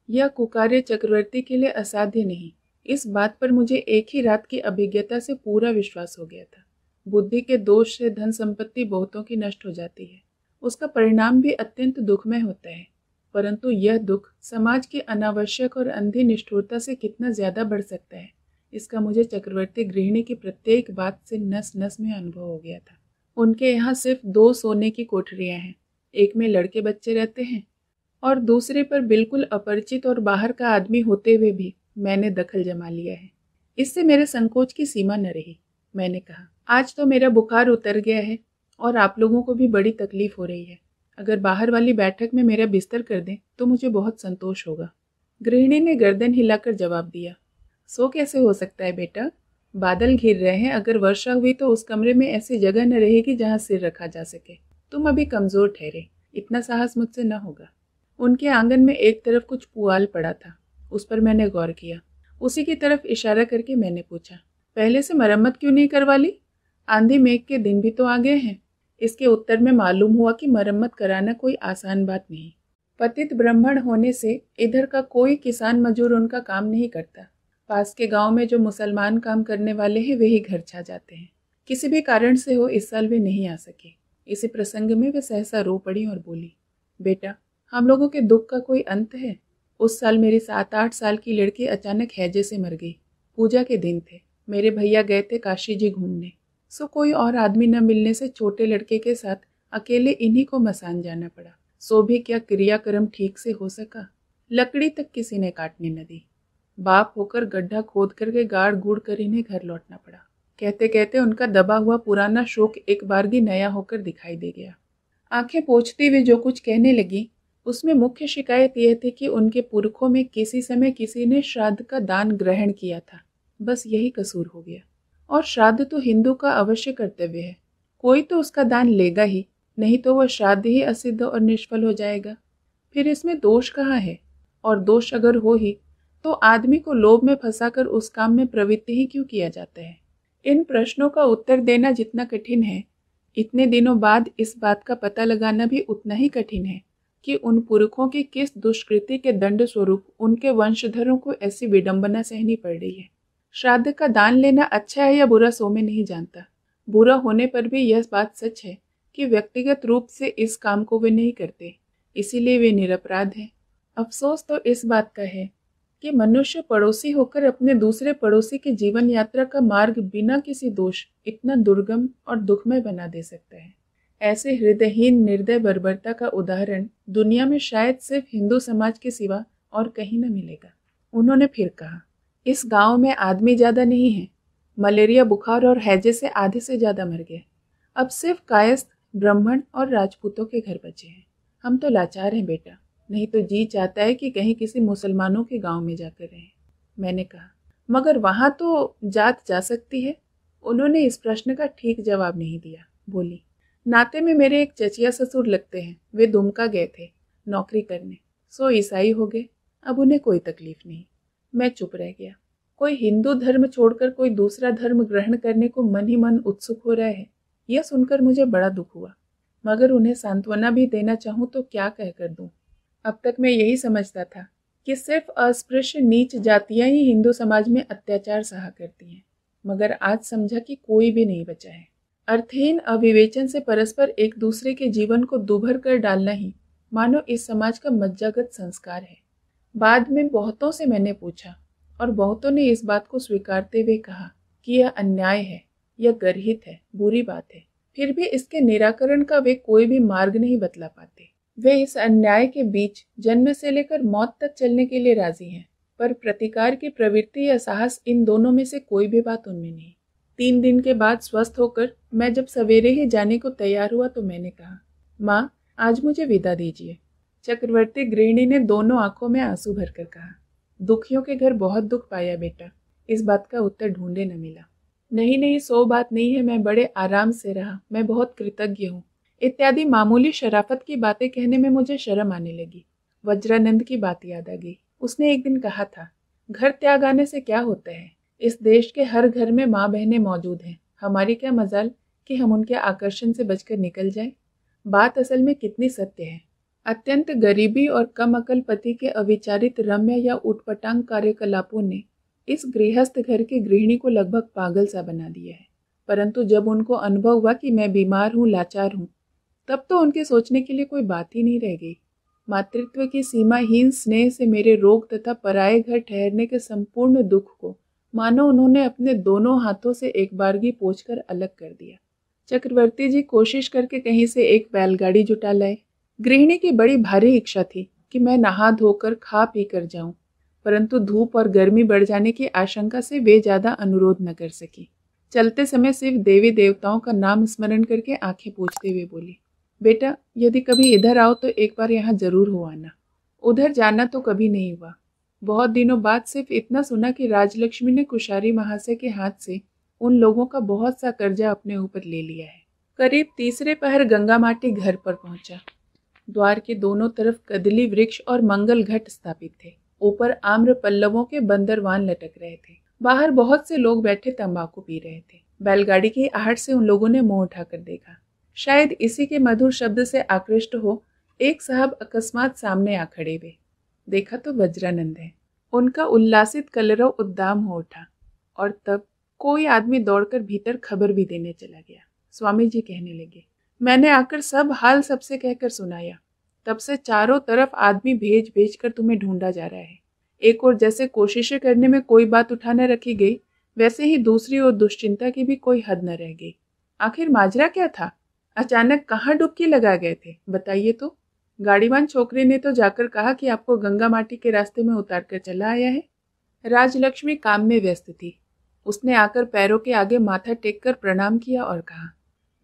यह कुकार्य चक्रवर्ती के लिए असाध्य नहीं, इस बात पर मुझे एक ही रात की अभिज्ञता से पूरा विश्वास हो गया था। बुद्धि के दोष से धन संपत्ति बहुतों की नष्ट हो जाती है, उसका परिणाम भी अत्यंत दुखमय होता है, परंतु यह दुख समाज की अनावश्यक और अंधी निष्ठुरता से कितना ज्यादा बढ़ सकता है, इसका मुझे चक्रवर्ती गृहिणी की प्रत्येक बात से नस नस में अनुभव हो गया था। उनके यहाँ सिर्फ 2 सोने की कोठरियां हैं, एक में लड़के बच्चे रहते हैं और दूसरे पर बिल्कुल अपरिचित और बाहर का आदमी होते हुए भी मैंने दखल जमा लिया है। इससे मेरे संकोच की सीमा न रही। मैंने कहा, आज तो मेरा बुखार उतर गया है और आप लोगों को भी बड़ी तकलीफ हो रही है। अगर बाहर वाली बैठक में मेरा बिस्तर कर दें तो मुझे बहुत संतोष होगा। गृहिणी ने गर्दन हिलाकर जवाब दिया, सो कैसे हो सकता है बेटा? बादल घिर रहे हैं, अगर वर्षा हुई तो उस कमरे में ऐसी जगह न रहेगी जहां सिर रखा जा सके। तुम अभी कमजोर ठहरे, इतना साहस मुझसे न होगा। उनके आंगन में एक तरफ कुछ पुआल पड़ा था, उस पर मैंने गौर किया। उसी की तरफ इशारा करके मैंने पूछा, पहले से मरम्मत क्यों नहीं करवा ली? आंधी मेघ के दिन भी तो आ गए हैं। इसके उत्तर में मालूम हुआ कि मरम्मत कराना कोई आसान बात नहीं। पतित ब्राह्मण होने से इधर का कोई किसान मजूर उनका काम नहीं करता। पास के गांव में जो मुसलमान काम करने वाले हैं वे ही घर छा जाते हैं। किसी भी कारण से हो इस साल वे नहीं आ सके। इसी प्रसंग में वे सहसा रो पड़ी और बोली, बेटा हम लोगों के दुख का कोई अंत है। उस साल मेरी 7-8 साल की लड़की अचानक हैजे से मर गई। पूजा के दिन थे, मेरे भैया गए थे काशी जी घूमने, सो कोई और आदमी न मिलने से छोटे लड़के के साथ अकेले इन्हीं को मसान जाना पड़ा। सो भी क्या क्रियाक्रम ठीक से हो सका? लकड़ी तक किसी ने काटने न दी। बाप होकर गड्ढा खोद करके गाड़ गुड़ कर इन्हें घर लौटना पड़ा। कहते कहते उनका दबा हुआ पुराना शोक एक बारगी नया होकर दिखाई दे गया। आंखें पोंछती हुई जो कुछ कहने लगी उसमें मुख्य शिकायत यह थी कि उनके पुरखों में किसी समय किसी ने श्राद्ध का दान ग्रहण किया था, बस यही कसूर हो गया। और श्राद्ध तो हिंदू का अवश्य कर्तव्य है, कोई तो उसका दान लेगा ही, नहीं तो वह श्राद्ध ही असिद्ध और निष्फल हो जाएगा। फिर इसमें दोष कहाँ है? और दोष अगर हो ही तो आदमी को लोभ में फंसाकर उस काम में प्रवृत्त ही क्यों किया जाता है? इन प्रश्नों का उत्तर देना जितना कठिन है, इतने दिनों बाद इस बात का पता लगाना भी उतना ही कठिन है कि उन पुरखों की किस दुष्कृति के दंड स्वरूप उनके वंशधरों को ऐसी विडंबना सहनी पड़ रही है। श्राद्ध का दान लेना अच्छा है या बुरा सो में नहीं जानता। बुरा होने पर भी यह बात सच है कि व्यक्तिगत रूप से इस काम को वे नहीं करते, इसीलिए वे निरपराध हैं। अफसोस तो इस बात का है कि मनुष्य पड़ोसी होकर अपने दूसरे पड़ोसी की जीवन यात्रा का मार्ग बिना किसी दोष इतना दुर्गम और दुखमय बना दे सकता है। ऐसे हृदयहीन निर्दय बर्बरता का उदाहरण दुनिया में शायद सिर्फ हिंदू समाज के सिवा और कहीं न मिलेगा। उन्होंने फिर कहा, इस गांव में आदमी ज्यादा नहीं है, मलेरिया बुखार और हैजे से आधे से ज्यादा मर गए। अब सिर्फ कायस्थ ब्राह्मण और राजपूतों के घर बचे हैं। हम तो लाचार हैं बेटा, नहीं तो जी चाहता है कि कहीं किसी मुसलमानों के गांव में जाकर रहें। मैंने कहा, मगर वहां तो जात जा सकती है। उन्होंने इस प्रश्न का ठीक जवाब नहीं दिया। बोली, नाते में मेरे एक चचिया ससुर लगते हैं, वे दुमका गए थे नौकरी करने, सो ईसाई हो गए, अब उन्हें कोई तकलीफ नहीं। मैं चुप रह गया। कोई हिंदू धर्म छोड़कर कोई दूसरा धर्म ग्रहण करने को मन ही मन उत्सुक हो रहा है, यह सुनकर मुझे बड़ा दुख हुआ। मगर उन्हें सांत्वना भी देना चाहूं तो क्या कहकर दूं। अब तक मैं यही समझता था कि सिर्फ अस्पृश्य नीच जातियां ही हिंदू समाज में अत्याचार सहा करती हैं, मगर आज समझा कि कोई भी नहीं बचा है। अर्थहीन अविवेचन से परस्पर एक दूसरे के जीवन को दुभर कर डालना ही मानो इस समाज का मज्जागत संस्कार है। बाद में बहुतों से मैंने पूछा और बहुतों ने इस बात को स्वीकारते हुए कहा कि यह अन्याय है, यह गर्हित है, बुरी बात है। फिर भी इसके निराकरण का वे कोई भी मार्ग नहीं बतला पाते। वे इस अन्याय के बीच जन्म से लेकर मौत तक चलने के लिए राजी हैं, पर प्रतिकार की प्रवृत्ति या साहस, इन दोनों में से कोई भी बात उनमें नहीं। 3 दिन के बाद स्वस्थ होकर मैं जब सवेरे ही जाने को तैयार हुआ तो मैंने कहा, माँ, आज मुझे विदा दीजिए। चक्रवर्ती गृहिणी ने दोनों आंखों में आंसू भरकर कहा, दुखियों के घर बहुत दुख पाया बेटा। इस बात का उत्तर ढूंढे न मिला। नहीं नहीं, सो बात नहीं है, मैं बड़े आराम से रहा, मैं बहुत कृतज्ञ हूँ, इत्यादि मामूली शराफत की बातें कहने में मुझे शर्म आने लगी। वज्रानंद की बात याद आ गई। उसने एक दिन कहा था, घर त्याग आने से क्या होता है, इस देश के हर घर में माँ बहनें मौजूद हैं, हमारी क्या मजाल कि हम उनके आकर्षण से बचकर निकल जाएं। बात असल में कितनी सत्य है। अत्यंत गरीबी और कम अकल पति के अविचारित रम्य या उटपटांग कार्यकलापों ने इस गृहस्थ घर की गृहिणी को लगभग पागल सा बना दिया है। परंतु जब उनको अनुभव हुआ कि मैं बीमार हूँ, लाचार हूँ, तब तो उनके सोचने के लिए कोई बात ही नहीं रह गई। मातृत्व की सीमाहीन स्नेह से मेरे रोग तथा पराये घर ठहरने के संपूर्ण दुख को मानो उन्होंने अपने दोनों हाथों से एक बारगी पोंछकर अलग कर दिया। चक्रवर्ती जी कोशिश करके कहीं से एक बैलगाड़ी जुटा लाए। गृहिणी की बड़ी भारी इच्छा थी कि मैं नहा धोकर खा पी कर जाऊं, परंतु धूप और गर्मी बढ़ जाने की आशंका से वे ज्यादा अनुरोध न कर सकी। चलते समय सिर्फ देवी देवताओं का नाम स्मरण करके आंखें पोंछते हुए बोली, बेटा, यदि कभी इधर आओ तो एक बार यहाँ जरूर हो आना। उधर जाना तो कभी नहीं हुआ। बहुत दिनों बाद सिर्फ इतना सुना कि राजलक्ष्मी ने कुशारी महाशय के हाथ से उन लोगों का बहुत सा कर्जा अपने ऊपर ले लिया है। करीब तीसरे पहर गंगा माटी घर पर पहुंचा। द्वार के दोनों तरफ कदली वृक्ष और मंगल घट स्थापित थे। ऊपर आम्र पल्लवों के बंदरवान लटक रहे थे। बाहर बहुत से लोग बैठे तंबाकू पी रहे थे। बैलगाड़ी की आहट से उन लोगों ने मुंह उठाकर देखा। शायद इसी के मधुर शब्द से आकृष्ट हो एक साहब अकस्मात सामने आ खड़े हुए। देखा तो वज्रानंद है। उनका उल्लासित कलरव उद्दाम हो उठा और तब कोई आदमी दौड़कर भीतर खबर भी देने चला गया। स्वामी जी कहने लगे, मैंने आकर सब हाल सबसे कहकर सुनाया। तब से चारों तरफ आदमी भेज भेज कर तुम्हें ढूंढा जा रहा है। एक और जैसे कोशिशें करने में कोई बात उठा न रखी गई, वैसे ही दूसरी ओर दुश्चिंता की भी कोई हद न रह गई। आखिर माजरा क्या था? अचानक कहाँ डुबकी लगा गए थे, बताइए तो। गाड़ीवान छोकरे ने तो जाकर कहा कि आपको गंगा माटी के रास्ते में उतार कर चला आया है। राजलक्ष्मी काम में व्यस्त थी। उसने आकर पैरों के आगे माथा टेककर प्रणाम किया और कहा,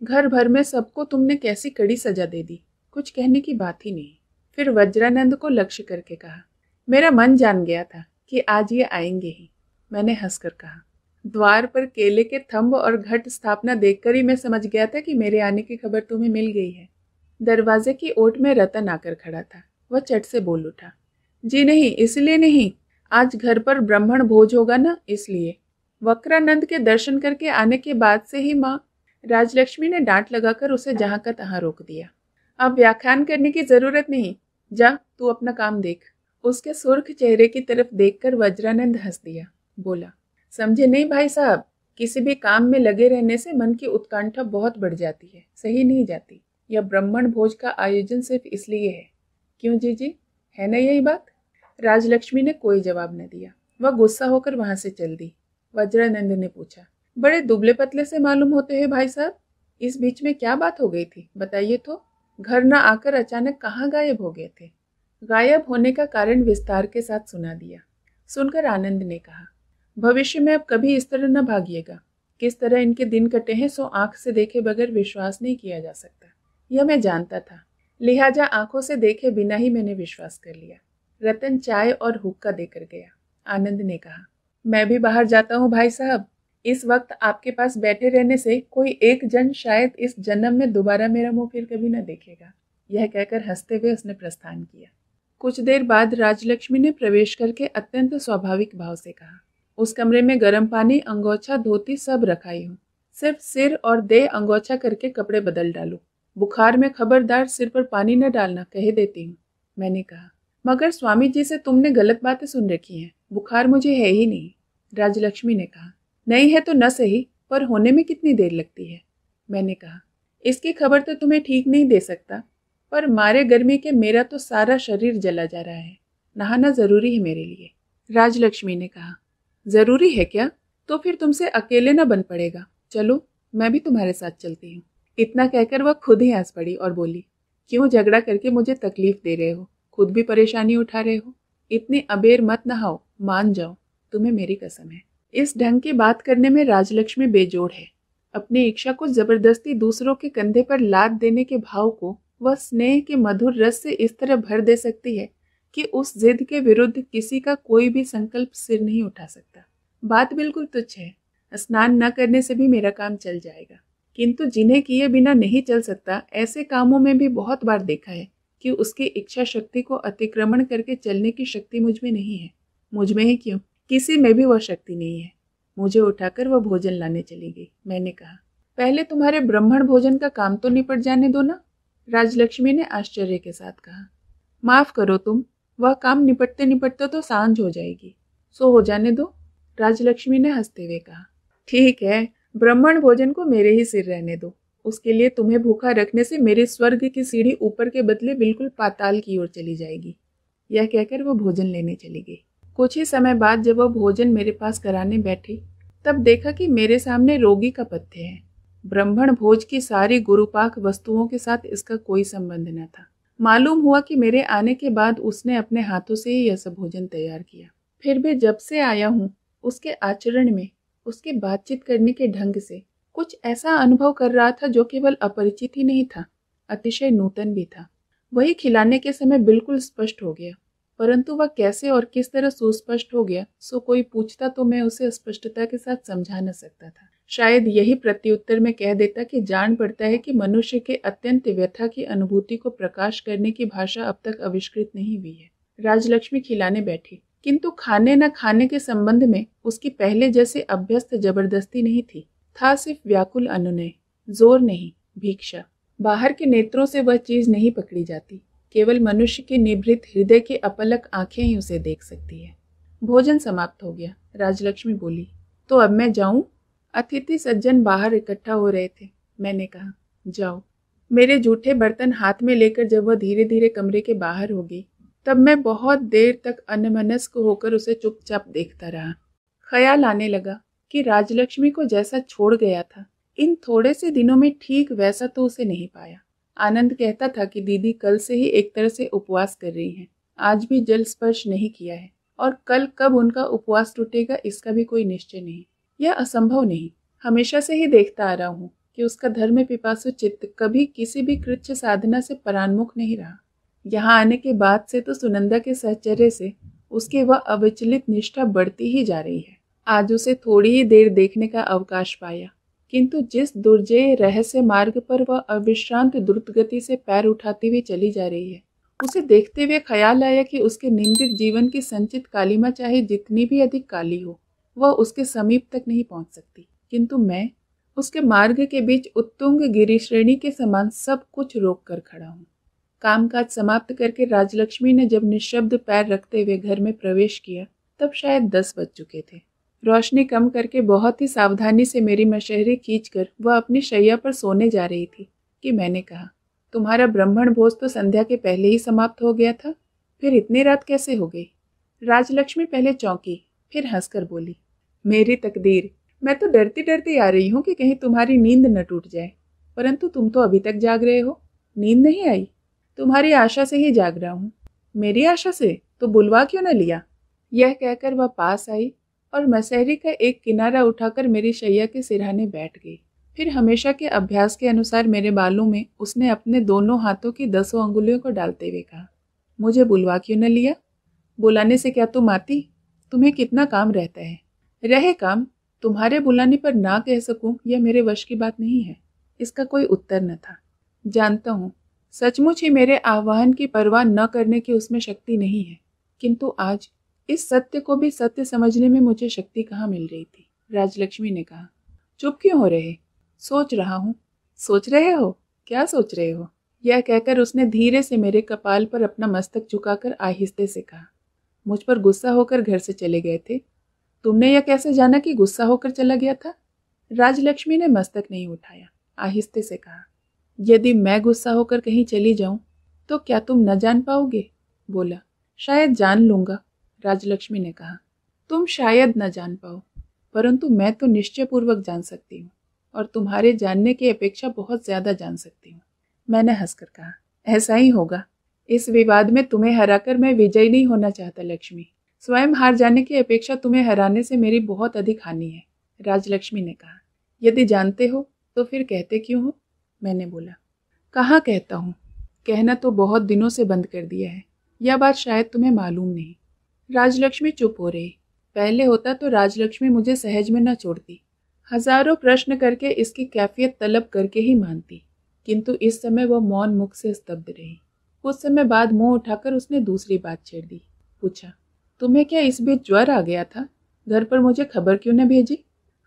घर भर में सबको तुमने कैसी कड़ी सजा दे दी, कुछ कहने की बात ही नहीं। फिर वज्रानंद को लक्ष्य करके कहा, मेरा मन जान गया था कि आज ये आएंगे ही। मैंने हंसकर कहा, द्वार पर केले के थंब और घट स्थापना देखकर ही मैं समझ गया था कि मेरे आने की खबर तुम्हें मिल गई है। दरवाजे की ओट में रतन आकर खड़ा था। वह चट से बोल उठा, जी नहीं, इसलिए नहीं, आज घर पर ब्राह्मण भोज होगा ना, इसलिए। वक्रानंद के दर्शन करके आने के बाद से ही माँ राजलक्ष्मी ने डांट लगाकर उसे जहां का तहां रोक दिया। अब व्याख्यान करने की जरूरत नहीं, जा तू अपना काम देख। उसके सुर्ख चेहरे की तरफ देखकर वज्रानंद हंस दिया। बोला, समझे नहीं भाई साहब, किसी भी काम में लगे रहने से मन की उत्कंठा बहुत बढ़ जाती है, सही नहीं जाती। यह ब्राह्मण भोज का आयोजन सिर्फ इसलिए है। क्यों जीजी, है ना यही बात? राजलक्ष्मी ने कोई जवाब न दिया। वह गुस्सा होकर वहां से चल दी। वज्रानंद ने पूछा, बड़े दुबले पतले से मालूम होते हैं भाई साहब, इस बीच में क्या बात हो गई थी, बताइए तो। घर न आकर अचानक कहाँ गायब हो गए थे? गायब होने का कारण विस्तार के साथ सुना दिया। सुनकर आनंद ने कहा, भविष्य में अब कभी इस तरह न भागिएगा। किस तरह इनके दिन कटे हैं सो आंख से देखे बगैर विश्वास नहीं किया जा सकता। यह मैं जानता था, लिहाजा आंखों से देखे बिना ही मैंने विश्वास कर लिया। रतन चाय और हुक्का देकर गया। आनंद ने कहा, मैं भी बाहर जाता हूँ भाई साहब। इस वक्त आपके पास बैठे रहने से कोई एक जन शायद इस जन्म में दोबारा मेरा मुंह फिर कभी न देखेगा। यह कहकर हंसते हुए उसने प्रस्थान किया। कुछ देर बाद राजलक्ष्मी ने प्रवेश करके अत्यंत स्वाभाविक भाव से कहा, उस कमरे में गर्म पानी, अंगोछा, धोती सब रखाई हूँ। सिर्फ सिर और देह अंगोछा करके कपड़े बदल डालो। बुखार में खबरदार सिर पर पानी न डालना, कह देती हूँ। मैंने कहा, मगर स्वामी जी से तुमने गलत बातें सुन रखी हैं, बुखार मुझे है ही नहीं। राजलक्ष्मी ने कहा, नहीं है तो न सही, पर होने में कितनी देर लगती है? मैंने कहा, इसकी खबर तो तुम्हें ठीक नहीं दे सकता, पर मारे गर्मी के मेरा तो सारा शरीर जला जा रहा है। नहाना जरूरी है मेरे लिए। राजलक्ष्मी ने कहा, जरूरी है क्या? तो फिर तुमसे अकेले न बन पड़ेगा, चलो मैं भी तुम्हारे साथ चलती हूँ। इतना कहकर वह खुद ही हंस पड़ी और बोली, क्यों झगड़ा करके मुझे तकलीफ दे रहे हो? खुद भी परेशानी उठा रहे हो। इतनी अबेर मत नहाओ, मान जाओ, तुम्हें मेरी कसम है। इस ढंग की बात करने में राजलक्ष्मी बेजोड़ है। अपनी इच्छा को जबरदस्ती दूसरों के कंधे पर लाद देने के भाव को वह स्नेह के मधुर रस से इस तरह भर दे सकती है कि उस जिद के विरुद्ध किसी का कोई भी संकल्प सिर नहीं उठा सकता। बात बिल्कुल तुच्छ है, स्नान न करने से भी मेरा काम चल जाएगा, किंतु जिन्हें किए बिना नहीं चल सकता, ऐसे कामों में भी बहुत बार देखा है कि उसकी इच्छा शक्ति को अतिक्रमण करके चलने की शक्ति मुझ में नहीं है। मुझ में ही क्यों, किसी में भी वह शक्ति नहीं है। मुझे उठाकर वह भोजन लाने चली गई। मैंने कहा, पहले तुम्हारे ब्राह्मण भोजन का काम तो निपट जाने दो ना। राजलक्ष्मी ने आश्चर्य के साथ कहा, माफ करो तुम, वह काम निपटते निपटते तो सांझ हो जाएगी, सो हो जाने दो। राजलक्ष्मी ने हंसते हुए कहा, ठीक है, ब्राह्मण भोजन को मेरे ही सिर रहने दो। उसके लिए तुम्हें भूखा रखने से मेरे स्वर्ग की सीढ़ी ऊपर के बदले बिल्कुल पाताल की ओर चली जाएगी। यह कहकर वह भोजन लेने चली गई। कुछ ही समय बाद जब वह भोजन मेरे पास कराने बैठी, तब देखा कि मेरे सामने रोगी का पथ्य है। ब्राह्मण भोज की सारी गुरुपाक वस्तुओं के साथ इसका कोई संबंध न था। मालूम हुआ कि मेरे आने के बाद उसने अपने हाथों से ही यह सब भोजन तैयार किया। फिर भी जब से आया हूँ, उसके आचरण में, उसके बातचीत करने के ढंग से कुछ ऐसा अनुभव कर रहा था जो केवल अपरिचित ही नहीं था, अतिशय नूतन भी था। वही खिलाने के समय बिल्कुल स्पष्ट हो गया, परंतु वह कैसे और किस तरह सुस्पष्ट हो गया सो कोई पूछता तो मैं उसे स्पष्टता के साथ समझा न सकता था। शायद यही प्रत्युत्तर में कह देता कि जान पड़ता है कि मनुष्य के अत्यंत व्यथा की अनुभूति को प्रकाश करने की भाषा अब तक आविष्कृत नहीं हुई है। राजलक्ष्मी खिलाने बैठी, किंतु खाने न खाने के संबंध में उसकी पहले जैसे अभ्यस्त जबरदस्ती नहीं थी। था सिर्फ व्याकुल अनुनय, जोर नहीं, भिक्षा। बाहर के नेत्रों से वह चीज नहीं पकड़ी जाती, केवल मनुष्य के निभृत हृदय के अपलक आंखें ही उसे देख सकती है। भोजन समाप्त हो गया। राजलक्ष्मी बोली, तो अब मैं जाऊं? अतिथि सज्जन बाहर इकट्ठा हो रहे थे। मैंने कहा, जाओ। मेरे जूठे बर्तन हाथ में लेकर जब वह धीरे धीरे कमरे के बाहर हो गई, तब मैं बहुत देर तक अन्यमनस्क होकर उसे चुपचाप देखता रहा। ख्याल आने लगा कि राजलक्ष्मी को जैसा छोड़ गया था, इन थोड़े से दिनों में ठीक वैसा तो उसे नहीं पाया। आनंद कहता था कि दीदी कल से ही एक तरह से उपवास कर रही हैं, आज भी जल स्पर्श नहीं किया है और कल कब उनका उपवास टूटेगा इसका भी कोई निश्चय नहीं। यह असंभव नहीं। हमेशा से ही देखता आ रहा हूँ कि उसका धर्म पिपासु चित्त कभी किसी भी कृच्छ साधना से परान्मुख नहीं रहा। यहाँ आने के बाद से तो सुनंदा के सहचर्य से उसकी वह अविचलित निष्ठा बढ़ती ही जा रही है। आज उसे थोड़ी ही देर देखने का अवकाश पाया, किंतु जिस दुर्जय रहस्य मार्ग पर वह अविश्रांत द्रुत गति से पैर उठाती हुई चली जा रही है, उसे देखते हुए ख्याल आया कि उसके निंदित जीवन की संचित कालिमा चाहे जितनी भी अधिक काली हो, वह उसके समीप तक नहीं पहुंच सकती। किंतु मैं उसके मार्ग के बीच उत्तुंग गिरिश्रेणी के समान सब कुछ रोक कर खड़ा हूँ। कामकाज समाप्त करके राजलक्ष्मी ने जब निशब्द पैर रखते हुए घर में प्रवेश किया तब शायद 10 बज चुके थे। रोशनी कम करके बहुत ही सावधानी से मेरी मशहरी खींचकर वह अपनी शैया पर सोने जा रही थी कि मैंने कहा, तुम्हारा ब्राह्मण भोज तो संध्या के पहले ही समाप्त हो गया था, फिर इतनी रात कैसे हो गई? राजलक्ष्मी पहले चौंकी, फिर हंसकर बोली, मेरी तकदीर, मैं तो डरती डरती आ रही हूँ कि कहीं तुम्हारी नींद न टूट जाए, परंतु तुम तो अभी तक जाग रहे हो। नींद नहीं आई? तुम्हारी आशा से ही जाग रहा हूँ। मेरी आशा से? तो बुलवा क्यों न लिया? यह कहकर वह पास आई और मसहरी का एक किनारा उठाकर मेरी शैया के सिरहाने बैठ गई। फिर हमेशा के अभ्यास के अनुसार मेरे बालों में उसने अपने दोनों हाथों की 10 अंगुलियों को डालते हुए कहा, मुझे बुलवा क्यों न लिया? बुलाने से क्या तुम आती? तुम्हें कितना काम रहता है। रहे काम, तुम्हारे बुलाने पर ना कह सकूं यह मेरे वश की बात नहीं है। इसका कोई उत्तर न था। जानता हूँ सचमुच ही मेरे आह्वान की परवाह न करने की उसमें शक्ति नहीं है, किंतु आज इस सत्य को भी सत्य समझने में मुझे शक्ति कहाँ मिल रही थी। राजलक्ष्मी ने कहा, चुप क्यों हो रहे? सोच रहा हूँ। सोच रहे हो? क्या सोच रहे हो? यह कहकर उसने धीरे से मेरे कपाल पर अपना मस्तक झुकाकर आहिस्ते से कहा, मुझ पर गुस्सा होकर घर से चले गए थे। तुमने यह कैसे जाना कि गुस्सा होकर चला गया था? राजलक्ष्मी ने मस्तक नहीं उठाया, आहिस्ते से कहा, यदि मैं गुस्सा होकर कहीं चली जाऊं तो क्या तुम न जान पाओगे? बोला, शायद जान लूंगा। राजलक्ष्मी ने कहा, तुम शायद न जान पाओ, परंतु मैं तो निश्चय पूर्वक जान सकती हूँ और तुम्हारे जानने की अपेक्षा बहुत ज्यादा जान सकती हूँ। मैंने हंसकर कहा, ऐसा ही होगा। इस विवाद में तुम्हें हराकर मैं विजयी नहीं होना चाहता लक्ष्मी। स्वयं हार जाने की अपेक्षा तुम्हें हराने से मेरी बहुत अधिक हानि है। राजलक्ष्मी ने कहा, यदि जानते हो तो फिर कहते क्यों हो? मैंने बोला, कहाँ कहता हूँ, कहना तो बहुत दिनों से बंद कर दिया है। यह बात शायद तुम्हें मालूम नहीं। राजलक्ष्मी चुप हो रही। पहले होता तो राजलक्ष्मी मुझे सहज में न छोड़ती, हजारों प्रश्न करके इसकी कैफियत तलब करके ही मानती, किंतु इस समय वह मौन मुख से स्तब्ध रही। कुछ समय बाद मुंह उठाकर उसने दूसरी बात छेड़ दी। पूछा, तुम्हें क्या इस बीच ज्वर आ गया था? घर पर मुझे खबर क्यों न भेजी?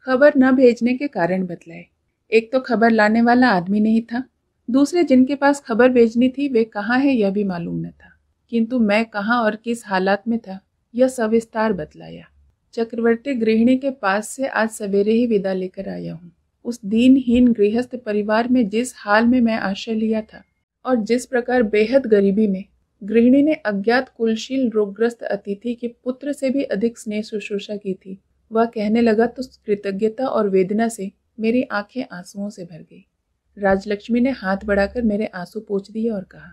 खबर न भेजने के कारण बतलाए। एक तो खबर लाने वाला आदमी नहीं था, दूसरे जिनके पास खबर भेजनी थी वे कहाँ है यह भी मालूम न था, किंतु मैं कहाँ और किस हालात में था यह सविस्तार बतलाया। चक्रवर्ती गृहिणी के पास से आज सवेरे ही विदा लेकर आया हूँ। उस दीनहीन गृहस्थ परिवार में जिस हाल में मैं आश्रय लिया था और जिस प्रकार बेहद गरीबी में गृहिणी ने अज्ञात कुलशील रोगग्रस्त अतिथि के पुत्र से भी अधिक स्नेह शुश्रूषा की थी, वह कहने लगा तो कृतज्ञता और वेदना से मेरी आंखें आंसुओं से भर गई। राजलक्ष्मी ने हाथ बढ़ाकर मेरे आंसू पोंछ दिए और कहा,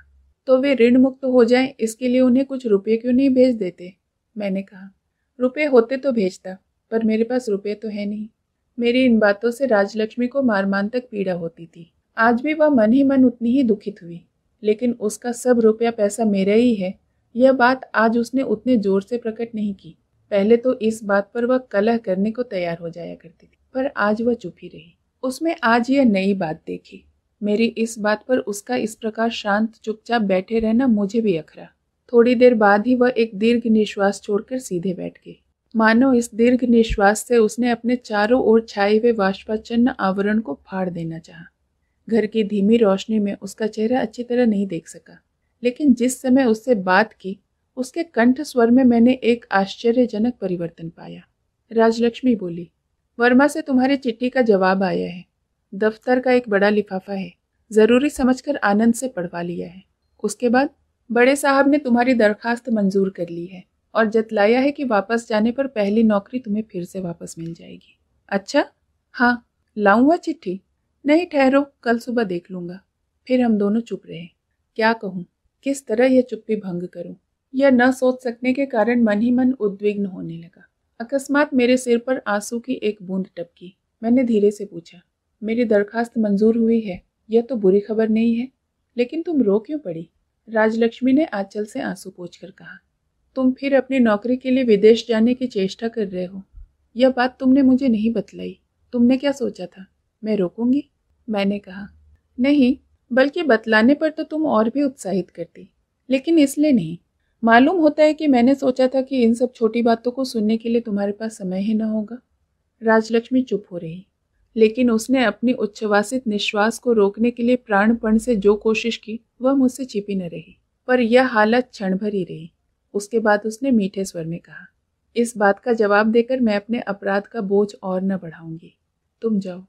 तो वे ऋण मुक्त हो जाएं, इसके लिए उन्हें कुछ रुपये क्यों नहीं भेज देते? मैंने कहा, रुपये होते तो भेजता, पर मेरे पास रुपये तो है नहीं। मेरी इन बातों से राजलक्ष्मी को मर्मांतक पीड़ा होती थी। आज भी वह मन ही मन उतनी ही दुखित हुई, लेकिन उसका सब रुपया पैसा मेरा ही है यह बात आज उसने उतने जोर से प्रकट नहीं की। पहले तो इस बात पर वह कलह करने को तैयार हो जाया करती थी, पर आज वह चुप ही रही। उसमें आज यह नई बात देखी। मेरी इस बात पर उसका इस प्रकार शांत चुपचाप बैठे रहना मुझे भी अखरा। थोड़ी देर बाद ही वह एक दीर्घ निश्वास छोड़कर सीधे बैठ गई, मानो इस दीर्घ निश्वास से उसने अपने चारों ओर छाए हुए बाष्पाच्छन्न आवरण को फाड़ देना चाहा। घर की धीमी रोशनी में उसका चेहरा अच्छी तरह नहीं देख सका, लेकिन जिस समय उससे बात की उसके कंठ स्वर में मैंने एक आश्चर्यजनक परिवर्तन पाया। राजलक्ष्मी बोली, वर्मा से तुम्हारी चिट्ठी का जवाब आया है। दफ्तर का एक बड़ा लिफाफा है, जरूरी समझकर आनंद से पढ़वा लिया है। उसके बाद बड़े साहब ने तुम्हारी दरखास्त मंजूर कर ली है और जतलाया है कि वापस जाने पर पहली नौकरी तुम्हें फिर से वापस मिल जाएगी। अच्छा? हाँ, लाऊं वह चिट्ठी? नहीं, ठहरो, कल सुबह देख लूंगा। फिर हम दोनों चुप रहे। क्या कहूँ, किस तरह यह चुप्पी भंग करूं? यह न सोच सकने के कारण मन ही मन उद्विग्न होने लगा। अकस्मात मेरे सिर पर आंसू की एक बूंद टपकी। मैंने धीरे से पूछा, मेरी दरखास्त मंजूर हुई है? यह तो बुरी खबर नहीं है, लेकिन तुम रो क्यों पड़ी? राजलक्ष्मी ने आंचल से आंसू पोंछकर कहा, तुम फिर अपनी नौकरी के लिए विदेश जाने की चेष्टा कर रहे हो। यह बात तुमने मुझे नहीं बतलाई। तुमने क्या सोचा था, मैं रोकूंगी? मैंने कहा, नहीं, बल्कि बतलाने पर तो तुम और भी उत्साहित करती, लेकिन इसलिए नहीं। मालूम होता है कि मैंने सोचा था कि इन सब छोटी बातों को सुनने के लिए तुम्हारे पास समय ही न होगा। राजलक्ष्मी चुप हो रही, लेकिन उसने अपनी उच्छ्वासित निश्वास को रोकने के लिए प्राणपण से जो कोशिश की वह मुझसे छिपी न रही, पर यह हालत क्षण भर ही रही। उसके बाद उसने मीठे स्वर में कहा, इस बात का जवाब देकर मैं अपने अपराध का बोझ और न बढ़ाऊंगी। तुम जाओ,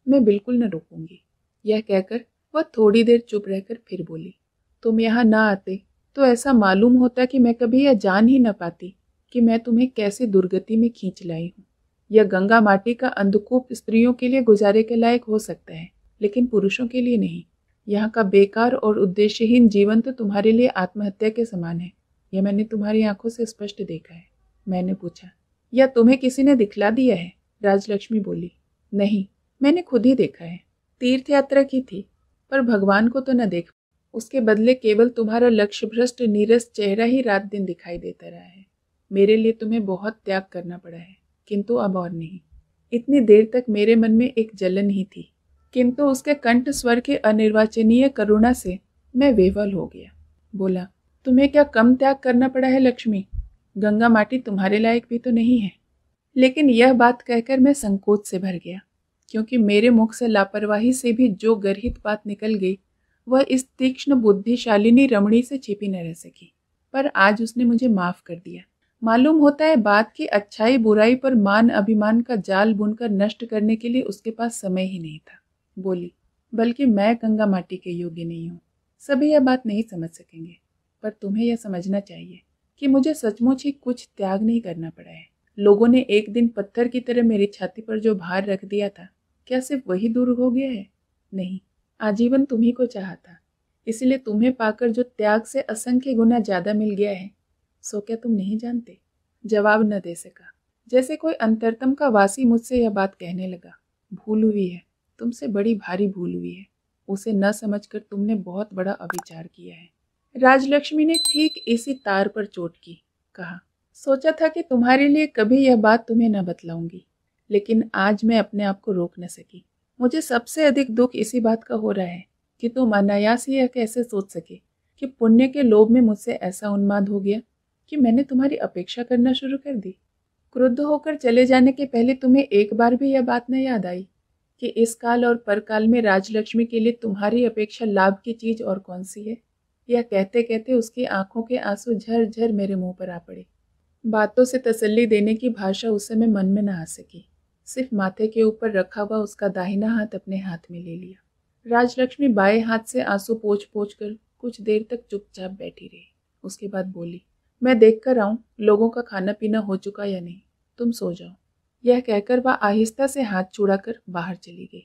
मैं बिल्कुल न रोकूंगी। यह कहकर वह थोड़ी देर चुप रहकर फिर बोली, तुम यहाँ न आते तो ऐसा मालूम होता कि मैं कभी यह जान ही न पाती कि मैं तुम्हें कैसी दुर्गति में खींच लाई हूँ। यह गंगा माटी का अंधकूप स्त्रियों के लिए गुजारे के लायक हो सकता है, लेकिन पुरुषों के लिए नहीं। यहाँ का बेकार और उद्देश्यहीन जीवन तो तुम्हारे लिए आत्महत्या के समान है। यह मैंने तुम्हारी आंखों से स्पष्ट देखा है। मैंने पूछा, या तुम्हें किसी ने दिखला दिया है? राजलक्ष्मी बोली, नहीं, मैंने खुद ही देखा है। तीर्थ यात्रा की थी, पर भगवान को तो न देख। उसके बदले केवल तुम्हारा लक्ष्य भ्रष्ट नीरस चेहरा ही रात दिन दिखाई देता रहा है। मेरे लिए तुम्हें बहुत त्याग करना पड़ा है, किंतु अब और नहीं। इतनी देर तक मेरे मन में एक जलन ही थी, किंतु उसके कंठ स्वर के अनिर्वाचनीय करुणा से मैं विह्वल हो गया। बोला, तुम्हें क्या कम त्याग करना पड़ा है लक्ष्मी? गंगा माटी तुम्हारे लायक भी तो नहीं है। लेकिन यह बात कहकर मैं संकोच से भर गया, क्योंकि मेरे मुख से लापरवाही से भी जो गर्हित बात निकल गई वह इस तीक्ष्ण बुद्धिशालिनी रमणी से छिपी न रह सकी। पर आज उसने मुझे माफ कर दिया। मालूम होता है बात की अच्छाई बुराई पर मान अभिमान का जाल बुनकर नष्ट करने के लिए उसके पास समय ही नहीं था। बोली, बल्कि मैं गंगा माटी के योग्य नहीं हूँ। सभी यह बात नहीं समझ सकेंगे, पर तुम्हें यह समझना चाहिए कि मुझे सचमुच ही कुछ त्याग नहीं करना पड़ा है। लोगों ने एक दिन पत्थर की तरह मेरी छाती पर जो भार रख दिया था, क्या सिर्फ वही दूर हो गया है? नहीं, आजीवन तुम्ही को चाहा था, इसलिए तुम्हें पाकर जो त्याग से असंख्य गुना ज्यादा मिल गया है, सो क्या तुम नहीं जानते? जवाब न दे सका। जैसे कोई अंतरतम का वासी मुझसे यह बात कहने लगा, भूल हुई है, तुमसे बड़ी भारी भूल हुई है। उसे न समझकर तुमने बहुत बड़ा अविचार किया है। राजलक्ष्मी ने ठीक इसी तार पर चोट की। कहा, सोचा था कि तुम्हारे लिए कभी यह बात तुम्हें न बतलाऊंगी, लेकिन आज मैं अपने आप को रोक न सकी। मुझे सबसे अधिक दुख इसी बात का हो रहा है कि तुम अनायास ही यह कैसे सोच सके कि पुण्य के लोभ में मुझसे ऐसा उन्माद हो गया कि मैंने तुम्हारी अपेक्षा करना शुरू कर दी। क्रुद्ध होकर चले जाने के पहले तुम्हें एक बार भी यह बात न याद आई कि इस काल और परकाल में राजलक्ष्मी के लिए तुम्हारी अपेक्षा लाभ की चीज और कौन सी है? यह कहते कहते उसकी आंखों के आंसू झरझर मेरे मुंह पर आ पड़े। बातों से तसल्ली देने की भाषा उस समय मन में न आ सकी। सिर्फ माथे के ऊपर रखा हुआ उसका दाहिना हाथ अपने हाथ में ले लिया। राजलक्ष्मी बाएं हाथ से आंसू पोंछ पोंछ कर कुछ देर तक चुपचाप बैठी रही। उसके बाद बोली, मैं देख कर आऊं लोगों का खाना पीना हो चुका या नहीं, तुम सो जाओ। यह कहकर वह आहिस्ता से हाथ छुड़ाकर बाहर चली गई।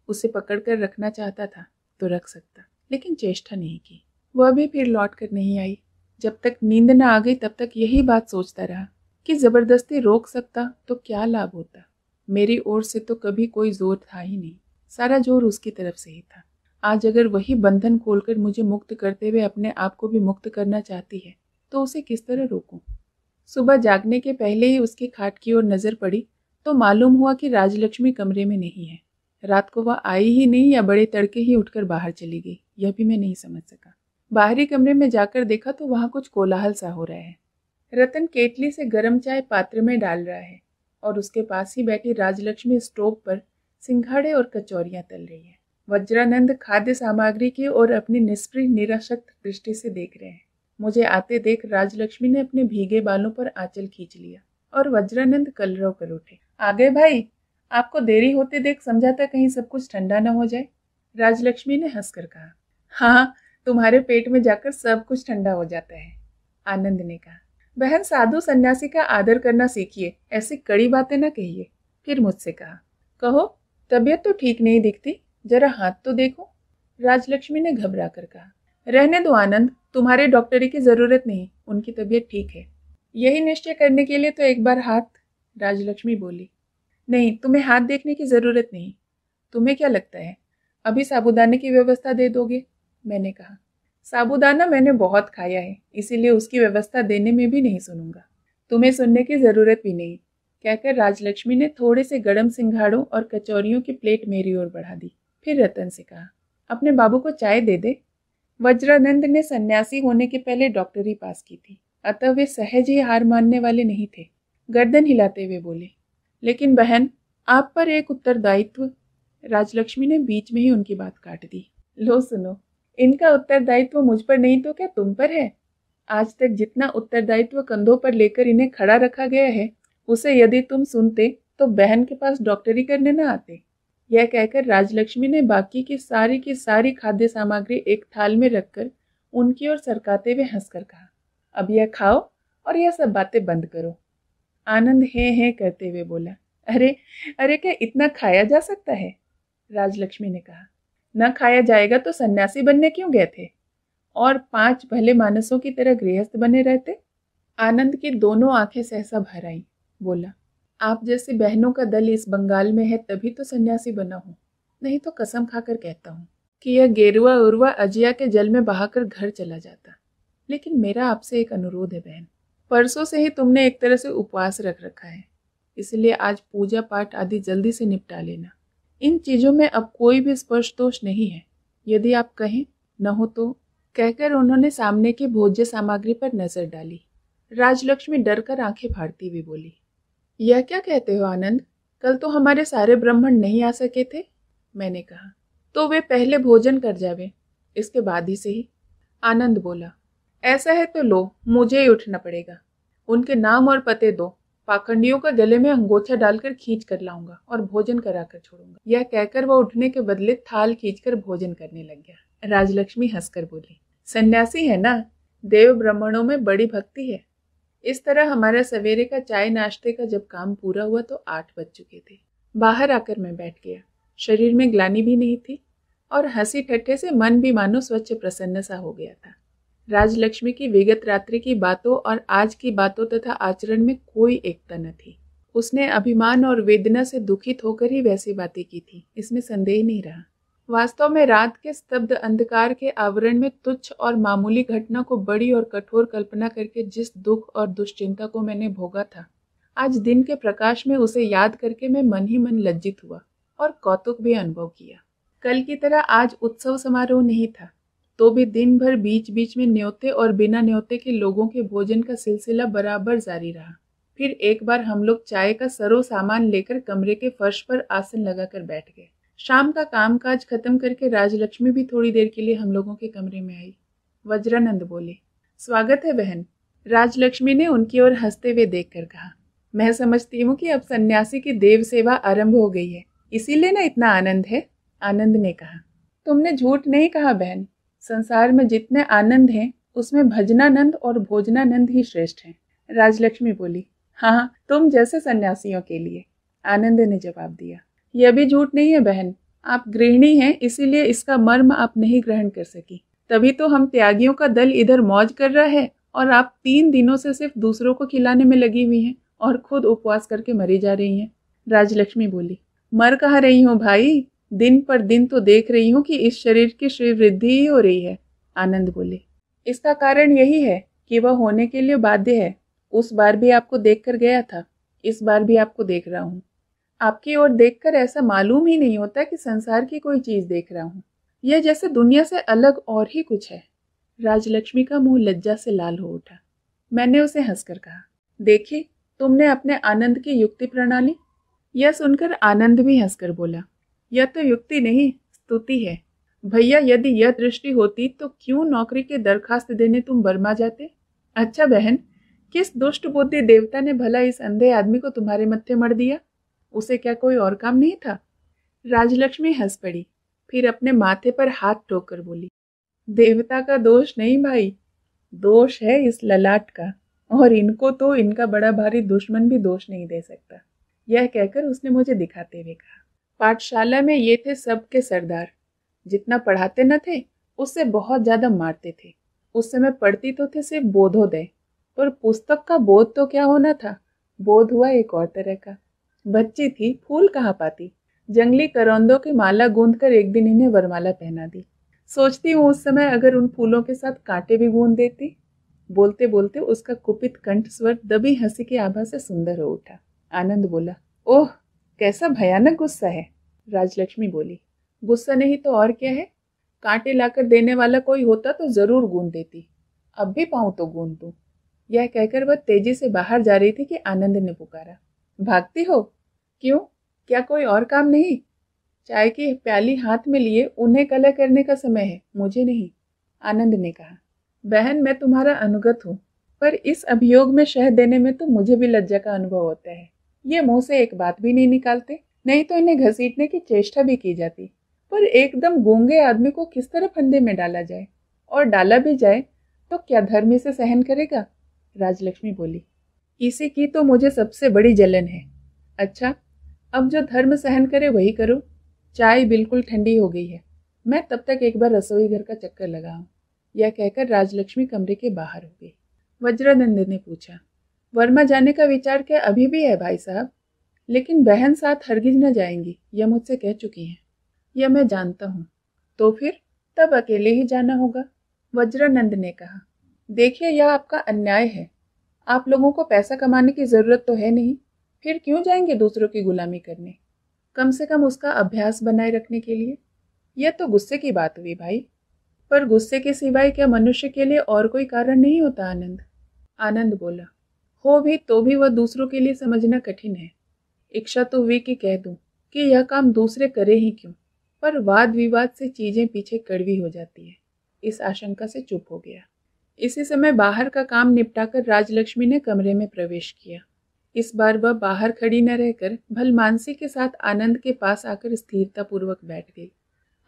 उसे पकड़कर रखना चाहता था तो रख सकता, लेकिन चेष्टा नहीं की। वह भी फिर लौट कर नहीं आई। जब तक नींद न आ गई तब तक यही बात सोचता रहा कि जबरदस्ती रोक सकता तो क्या लाभ होता। मेरी ओर से तो कभी कोई जोर था ही नहीं, सारा जोर उसकी तरफ से ही था। आज अगर वही बंधन खोलकर मुझे मुक्त करते हुए अपने आप को भी मुक्त करना चाहती है तो उसे किस तरह रोकूं? सुबह जागने के पहले ही उसकी खाट की ओर नजर पड़ी तो मालूम हुआ कि राजलक्ष्मी कमरे में नहीं है। रात को वह आई ही नहीं या बड़े तड़के ही उठकर बाहर चली गई, यह भी मैं नहीं समझ सका। बाहरी कमरे में जाकर देखा तो वहां कुछ कोलाहल सा हो रहा है। रतन केतली से गर्म चाय पात्र में डाल रहा है और उसके पास ही बैठी राजलक्ष्मी स्टोव पर सिंघाड़े और कचौरियां तल रही है। वज्रानंद खाद्य सामग्री की ओर अपनी निष्प्रिय निराशक्त दृष्टि से देख रहे हैं। मुझे आते देख राजलक्ष्मी ने अपने भीगे बालों पर आंचल खींच लिया और वज्रानंद कलरव कर उठे। आ गए भाई, आपको देरी होते देख समझा था कहीं सब कुछ ठंडा न हो जाए। राजलक्ष्मी ने हंसकर कहा, हाँ, तुम्हारे पेट में जाकर सब कुछ ठंडा हो जाता है। आनंद ने कहा, बहन साधु सन्यासी का आदर करना सीखिए, ऐसी कड़ी बातें न कहिए। फिर मुझसे कहा, कहो, तबीयत तो ठीक नहीं दिखती, जरा हाथ तो देखो। राजलक्ष्मी ने घबरा कर कहा, रहने दो आनंद, तुम्हारे डॉक्टरी की जरूरत नहीं, उनकी तबीयत ठीक है। यही निश्चय करने के लिए तो एक बार हाथ। राजलक्ष्मी बोली, नहीं, तुम्हें हाथ देखने की जरूरत नहीं। तुम्हें क्या लगता है अभी साबूदाने की व्यवस्था दे दोगे? मैंने कहा, साबूदाना मैंने बहुत खाया है, इसीलिए उसकी व्यवस्था देने में भी नहीं सुनूंगा। तुम्हें सुनने की जरूरत भी नहीं, कहकर राजलक्ष्मी ने थोड़े से गरम सिंघाड़ों और कचौरियों की प्लेट मेरी ओर बढ़ा दी। फिर रतन से कहा, अपने बाबू को चाय दे दे। वज्रानंद ने सन्यासी होने के पहले डॉक्टरी पास की थी, अतः वे सहज ही हार मानने वाले नहीं थे। गर्दन हिलाते हुए बोले, लेकिन बहन, आप पर एक उत्तरदायित्व। राजलक्ष्मी ने बीच में ही उनकी बात काट दी। लो सुनो, इनका उत्तरदायित्व मुझ पर नहीं तो क्या तुम पर है? आज तक जितना उत्तरदायित्व कंधों पर लेकर इन्हें खड़ा रखा गया है, उसे यदि तुम सुनते तो बहन के पास डॉक्टरी करने न आते। यह कहकर राजलक्ष्मी ने बाकी की सारी खाद्य सामग्री एक थाल में रखकर उनकी ओर सरकाते हुए हंसकर कहा, अब यह खाओ और यह सब बातें बंद करो। आनंद हे करते हुए बोला, अरे अरे, क्या इतना खाया जा सकता है? राजलक्ष्मी ने कहा, न खाया जाएगा तो सन्यासी बनने क्यों गए थे, और 5 भले मानसों की तरह गृहस्थ बने रहते। आनंद की दोनों आंखें सहसा भर आईं। बोला, आप जैसी बहनों का दल इस बंगाल में है तभी तो सन्यासी बना हूं, नहीं तो कसम खाकर कहता हूं कि यह गेरुआ उर्वा अजिया के जल में बहाकर घर चला जाता। लेकिन मेरा आपसे एक अनुरोध है बहन, परसों से ही तुमने एक तरह से उपवास रख रखा है, इसलिए आज पूजा पाठ आदि जल्दी से निपटा लेना। इन चीजों में अब कोई भी स्पर्श दोष नहीं है, यदि आप कहें, न हो तो। कहकर उन्होंने सामने की भोज्य सामग्री पर नजर डाली। राजलक्ष्मी डर कर आंखें फाड़ती हुई बोली, यह क्या कहते हो आनंद, कल तो हमारे सारे ब्राह्मण नहीं आ सके थे। मैंने कहा, तो वे पहले भोजन कर जावे, इसके बाद ही सही। आनंद बोला, ऐसा है तो लो, मुझे ही उठना पड़ेगा। उनके नाम और पते दो, पाखंडियों का गले में अंगोछा डालकर खींच कर लाऊंगा और भोजन कराकर छोड़ूंगा। यह कहकर वह उठने के बदले थाल खींचकर भोजन करने लग गया। राजलक्ष्मी हंसकर बोली, सन्यासी है ना, देव ब्राह्मणों में बड़ी भक्ति है। इस तरह हमारा सवेरे का चाय नाश्ते का जब काम पूरा हुआ तो 8 बज चुके थे। बाहर आकर मैं बैठ गया। शरीर में ग्लानि भी नहीं थी और हंसी ठट्ठे से मन भी मानो स्वच्छ प्रसन्न सा हो गया था। राजलक्ष्मी की विगत रात्रि की बातों और आज की बातों तथा आचरण में कोई एकता न थी। उसने अभिमान और वेदना से दुखित होकर ही वैसी बातें की थी, इसमें संदेह नहीं रहा। वास्तव में रात के स्तब्ध अंधकार के आवरण में तुच्छ और मामूली घटना को बड़ी और कठोर कल्पना करके जिस दुख और दुश्चिंता को मैंने भोगा था, आज दिन के प्रकाश में उसे याद करके मैं मन ही मन लज्जित हुआ और कौतुक भी अनुभव किया। कल की तरह आज उत्सव समारोह नहीं था, तो भी दिन भर बीच बीच में न्योते और बिना न्योते के लोगों के भोजन का सिलसिला बराबर जारी रहा। फिर एक बार हम लोग चाय का सरो सामान लेकर कमरे के फर्श पर आसन लगाकर बैठ गए। शाम का कामकाज खत्म करके राजलक्ष्मी भी थोड़ी देर के लिए हम लोगों के कमरे में आई। वज्रानंद बोले, स्वागत है बहन। राजलक्ष्मी ने उनकी ओर हंसते हुए देखकर कहा, मैं समझती हूँ कि अब सन्यासी की देव सेवा आरंभ हो गई है, इसीलिए ना इतना आनंद है। आनंद ने कहा, तुमने झूठ नहीं कहा बहन, संसार में जितने आनंद हैं उसमें भजनानंद और भोजनानंद ही श्रेष्ठ हैं। राजलक्ष्मी बोली, हाँ, तुम जैसे सन्यासियों के लिए। आनंद ने जवाब दिया, यह भी झूठ नहीं है बहन, आप गृहिणी हैं, इसीलिए इसका मर्म आप नहीं ग्रहण कर सकी। तभी तो हम त्यागियों का दल इधर मौज कर रहा है और आप 3 दिनों से सिर्फ दूसरों को खिलाने में लगी हुई हैं और खुद उपवास करके मरी जा रही हैं। राजलक्ष्मी बोली, मर कहाँ रही हूँ भाई, दिन पर दिन तो देख रही हूँ कि इस शरीर की श्रीवृद्धि ही हो रही है। आनंद बोले, इसका कारण यही है कि वह होने के लिए बाध्य है। उस बार भी आपको देख कर गया था, इस बार भी आपको देख रहा हूँ। आपकी ओर देखकर ऐसा मालूम ही नहीं होता कि संसार की कोई चीज देख रहा हूँ, यह जैसे दुनिया से अलग और ही कुछ है। राजलक्ष्मी का मुंह लज्जा से लाल हो उठा। मैंने उसे हंसकर कहा, देखी तुमने अपने आनंद की युक्ति प्रणाली। यह सुनकर आनंद भी हंसकर बोला, यह तो युक्ति नहीं, स्तुति है। भैया, यदि यह दृष्टि होती तो क्यों नौकरी की दरखास्त देने तुम बर्मा जाते। अच्छा बहन, किस दुष्ट बुद्धि देवता ने भला इस अंधे आदमी को तुम्हारे मत्थे मर दिया, उसे क्या कोई और काम नहीं था। राजलक्ष्मी हंस पड़ी, फिर अपने माथे पर हाथ ठोक कर बोली, देवता का दोष नहीं भाई, दोष है इस ललाट का, और इनको तो इनका बड़ा भारी दुश्मन भी दोष नहीं दे सकता। यह कहकर उसने मुझे दिखाते हुए कहा, पाठशाला में ये थे सबके सरदार, जितना पढ़ाते न थे उससे बहुत ज्यादा मारते थे। उस समय पढ़ती तो थे सिर्फ बोधोदय, पर पुस्तक का बोध तो क्या होना था, बोध हुआ एक और तरह का। बच्ची थी, फूल कहाँ पाती। जंगली करौंदों की माला गूंद कर एक दिन इन्हें वरमाला पहना दी। सोचती हूँ उस समय अगर उन फूलों के साथ कांटे भी गूंद देती। बोलते बोलते उसका कुपित कंठ स्वर दबी हंसी की आभा से सुंदर हो उठा। आनंद बोला, ओह कैसा भयानक गुस्सा है। राजलक्ष्मी बोली, गुस्सा नहीं तो और क्या है। कांटे लाकर देने वाला कोई होता तो जरूर गूंद देती। अब भी पाऊं तो गूंद दूं। यह कहकर वह तेजी से बाहर जा रही थी कि आनंद ने पुकारा, भागती हो? क्यों, क्या कोई और काम नहीं? चाय की प्याली हाथ में लिए उन्हें कलह करने का समय है, मुझे नहीं। आनंद ने कहा, बहन मैं तुम्हारा अनुगत हूँ, पर इस अभियोग में शह देने में तो मुझे भी लज्जा का अनुभव होता है। ये मुंह से एक बात भी नहीं निकालते, नहीं तो इन्हें घसीटने की चेष्टा भी की जाती, पर एकदम गूंगे आदमी को किस तरह फंदे में डाला जाए, और डाला भी जाए तो क्या धर्म इसे सहन करेगा। राजलक्ष्मी बोली, इसी की तो मुझे सबसे बड़ी जलन है। अच्छा, अब जो धर्म सहन करे वही करो। चाय बिल्कुल ठंडी हो गई है, मैं तब तक एक बार रसोई घर का चक्कर लगाऊं। यह कहकर राजलक्ष्मी कमरे के बाहर हो गई। वज्रानंद ने पूछा, वर्मा जाने का विचार क्या अभी भी है भाई साहब? लेकिन बहन साथ हरगिज न जाएंगी, यह मुझसे कह चुकी हैं। यह मैं जानता हूँ। तो फिर तब अकेले ही जाना होगा। वज्रानंद ने कहा, देखिए यह आपका अन्याय है। आप लोगों को पैसा कमाने की जरूरत तो है नहीं, फिर क्यों जाएंगे दूसरों की गुलामी करने, कम से कम उसका अभ्यास बनाए रखने के लिए। यह तो गुस्से की बात हुई भाई, पर गुस्से के सिवाय क्या मनुष्य के लिए और कोई कारण नहीं होता आनंद? आनंद बोला, हो भी तो भी वह दूसरों के लिए समझना कठिन है। इच्छा तो हुई कि कह दूं कि यह काम दूसरे करे ही क्यों, पर वाद विवाद से चीजें पीछे कड़वी हो जाती है। इस आशंका से चुप हो गया। इसी समय बाहर का काम निपटाकर राजलक्ष्मी ने कमरे में प्रवेश किया। इस बार वह बाहर खड़ी न रहकर भलमानसी के साथ आनंद के पास आकर स्थिरता पूर्वक बैठ गई।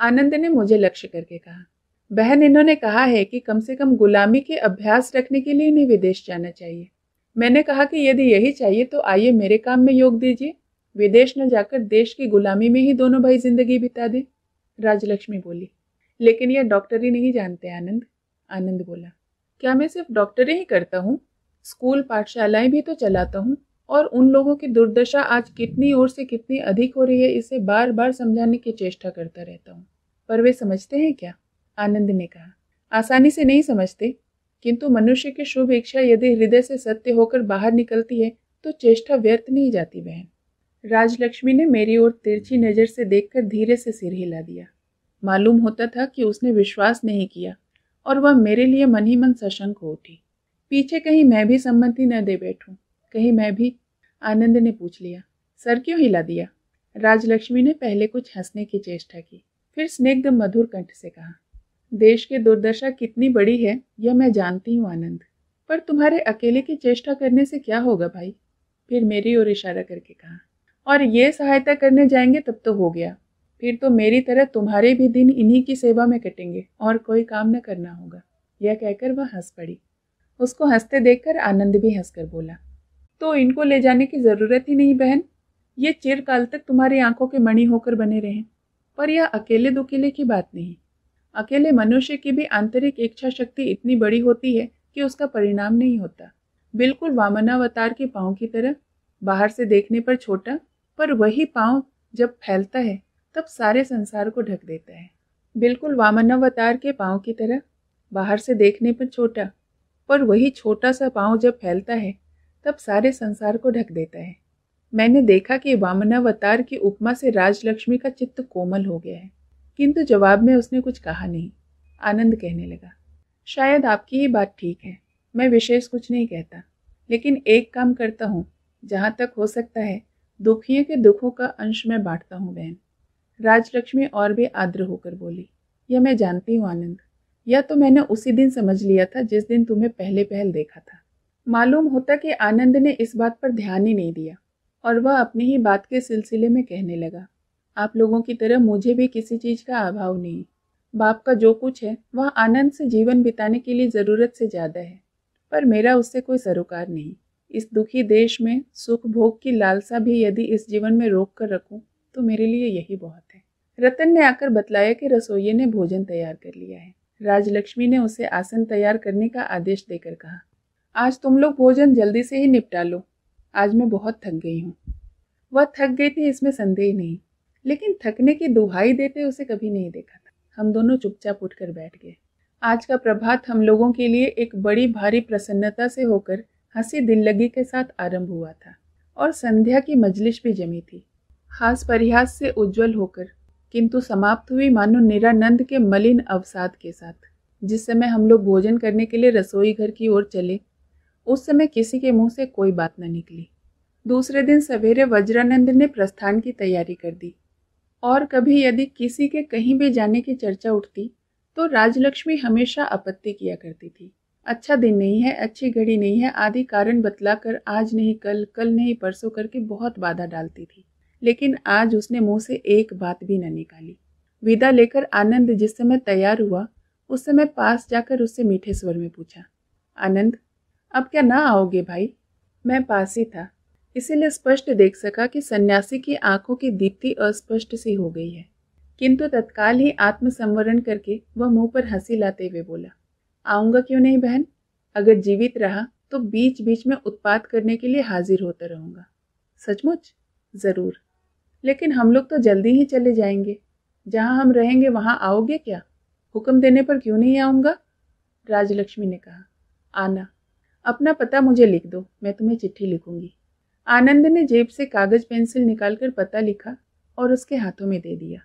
आनंद ने मुझे लक्ष्य करके कहा, बहन इन्होंने कहा है कि कम से कम गुलामी के अभ्यास रखने के लिए इन्हें विदेश जाना चाहिए। मैंने कहा कि यदि यही चाहिए तो आइए मेरे काम में योग दीजिए, विदेश न जाकर देश की गुलामी में ही दोनों भाई जिंदगी बिता दें। राजलक्ष्मी बोली, लेकिन यह डॉक्टरी नहीं जानते आनंद। आनंद बोला, क्या मैं सिर्फ डॉक्टरी ही करता हूँ, स्कूल पाठशालाएं भी तो चलाता हूँ, और उन लोगों की दुर्दशा आज कितनी ओर से कितनी अधिक हो रही है इसे बार बार समझाने की चेष्टा करता रहता हूँ, पर वे समझते हैं क्या? आनंद ने कहा, आसानी से नहीं समझते, किंतु मनुष्य की शुभ इच्छा यदि हृदय से सत्य होकर बाहर निकलती है तो चेष्टा व्यर्थ नहीं जाती बहन। राजलक्ष्मी ने मेरी ओर तिरछी नजर से देखकर धीरे से सिर हिला दिया। मालूम होता था कि उसने विश्वास नहीं किया और वह मेरे लिए मन ही मन सशंक हो उठी। पीछे कहीं मैं भी सम्मति न दे बैठूं, कहीं मैं भी। आनंद ने पूछ लिया, सर क्यों हिला दिया? राजलक्ष्मी ने पहले कुछ हंसने की चेष्टा की, फिर स्निग्ध मधुर कंठ से कहा, देश की दुर्दशा कितनी बड़ी है यह मैं जानती हूँ आनंद, पर तुम्हारे अकेले की चेष्टा करने से क्या होगा भाई? फिर मेरी ओर इशारा करके कहा, और ये सहायता करने जाएंगे तब तो हो गया, फिर तो मेरी तरह तुम्हारे भी दिन इन्हीं की सेवा में कटेंगे और कोई काम न करना होगा। यह कहकर वह हंस पड़ी। उसको हंसते देखकर आनंद भी हंसकर बोला, तो इनको ले जाने की जरूरत ही नहीं बहन, ये चिरकाल तक तुम्हारी आंखों के मणि होकर बने रहें। पर यह अकेले दुकेले की बात नहीं, अकेले मनुष्य की भी आंतरिक इच्छा शक्ति इतनी बड़ी होती है कि उसका परिणाम नहीं होता। बिल्कुल वामनावतार के पांव की तरह, बाहर से देखने पर छोटा, पर वही पांव जब फैलता है तब सारे संसार को ढक देता है। बिल्कुल वामनावतार के पांव की तरह, बाहर से देखने पर छोटा, पर वही छोटा सा पांव जब फैलता है तब सारे संसार को ढक देता है। मैंने देखा कि वामनावतार की उपमा से राजलक्ष्मी का चित्त कोमल हो गया है, किंतु जवाब में उसने कुछ कहा नहीं। आनंद कहने लगा, शायद आपकी ही बात ठीक है, मैं विशेष कुछ नहीं कहता, लेकिन एक काम करता हूँ, जहाँ तक हो सकता है दुखियों के दुखों का अंश मैं बांटता हूँ बहन। राजलक्ष्मी और भी आर्द्र होकर बोली, यह मैं जानती हूँ आनंद, यह तो मैंने उसी दिन समझ लिया था जिस दिन तुम्हें पहले पहल देखा था। मालूम होता कि आनंद ने इस बात पर ध्यान ही नहीं दिया और वह अपनी ही बात के सिलसिले में कहने लगा, आप लोगों की तरह मुझे भी किसी चीज का अभाव नहीं। बाप का जो कुछ है वह आनंद से जीवन बिताने के लिए जरूरत से ज्यादा है, पर मेरा उससे कोई सरोकार नहीं। इस दुखी देश में सुख भोग की लालसा भी यदि इस जीवन में रोक कर रखूं तो मेरे लिए यही बहुत है। रतन ने आकर बतलाया कि रसोइये ने भोजन तैयार कर लिया है। राजलक्ष्मी ने उसे आसन तैयार करने का आदेश देकर कहा, आज तुम लोग भोजन जल्दी से ही निपटा लो, आज मैं बहुत थक गई हूँ। वह थक गई थी इसमें संदेह नहीं, लेकिन थकने की दुहाई देते उसे कभी नहीं देखा था। हम दोनों चुपचाप उठकर बैठ गए। आज का प्रभात हम लोगों के लिए एक बड़ी भारी प्रसन्नता से होकर हंसी दिल्लगी के साथ आरंभ हुआ था और संध्या की मजलिस भी जमी थी, हास परिहास से उज्जवल होकर, किंतु समाप्त हुई मानो निरानंद के मलिन अवसाद के साथ। जिस समय हम लोग भोजन करने के लिए रसोई घर की ओर चले, उस समय किसी के मुंह से कोई बात न निकली। दूसरे दिन सवेरे वज्रानंद ने प्रस्थान की तैयारी कर दी, और कभी यदि किसी के कहीं भी जाने की चर्चा उठती तो राजलक्ष्मी हमेशा आपत्ति किया करती थी। अच्छा दिन नहीं है, अच्छी घड़ी नहीं है आदि कारण बतलाकर आज नहीं कल, कल नहीं परसों करके बहुत बाधा डालती थी, लेकिन आज उसने मुंह से एक बात भी न निकाली। विदा लेकर आनंद जिस समय तैयार हुआ, उस समय पास जाकर उससे मीठे स्वर में पूछा, आनंद, अब क्या ना आओगे भाई? मैं पास ही था, इसीलिए स्पष्ट देख सका कि सन्यासी की आंखों की दीप्ति अस्पष्ट सी हो गई है, किंतु तत्काल ही आत्मसंवरण करके वह मुंह पर हंसी लाते हुए बोला, आऊंगा क्यों नहीं बहन, अगर जीवित रहा तो बीच बीच में उत्पात करने के लिए हाजिर होता रहूंगा। सचमुच? जरूर, लेकिन हम लोग तो जल्दी ही चले जाएंगे, जहां हम रहेंगे वहां आओगे क्या? हुक्म देने पर क्यों नहीं आऊंगा? राजलक्ष्मी ने कहा, आना, अपना पता मुझे लिख दो, मैं तुम्हें चिट्ठी लिखूंगी। आनंद ने जेब से कागज पेंसिल निकालकर पता लिखा और उसके हाथों में दे दिया।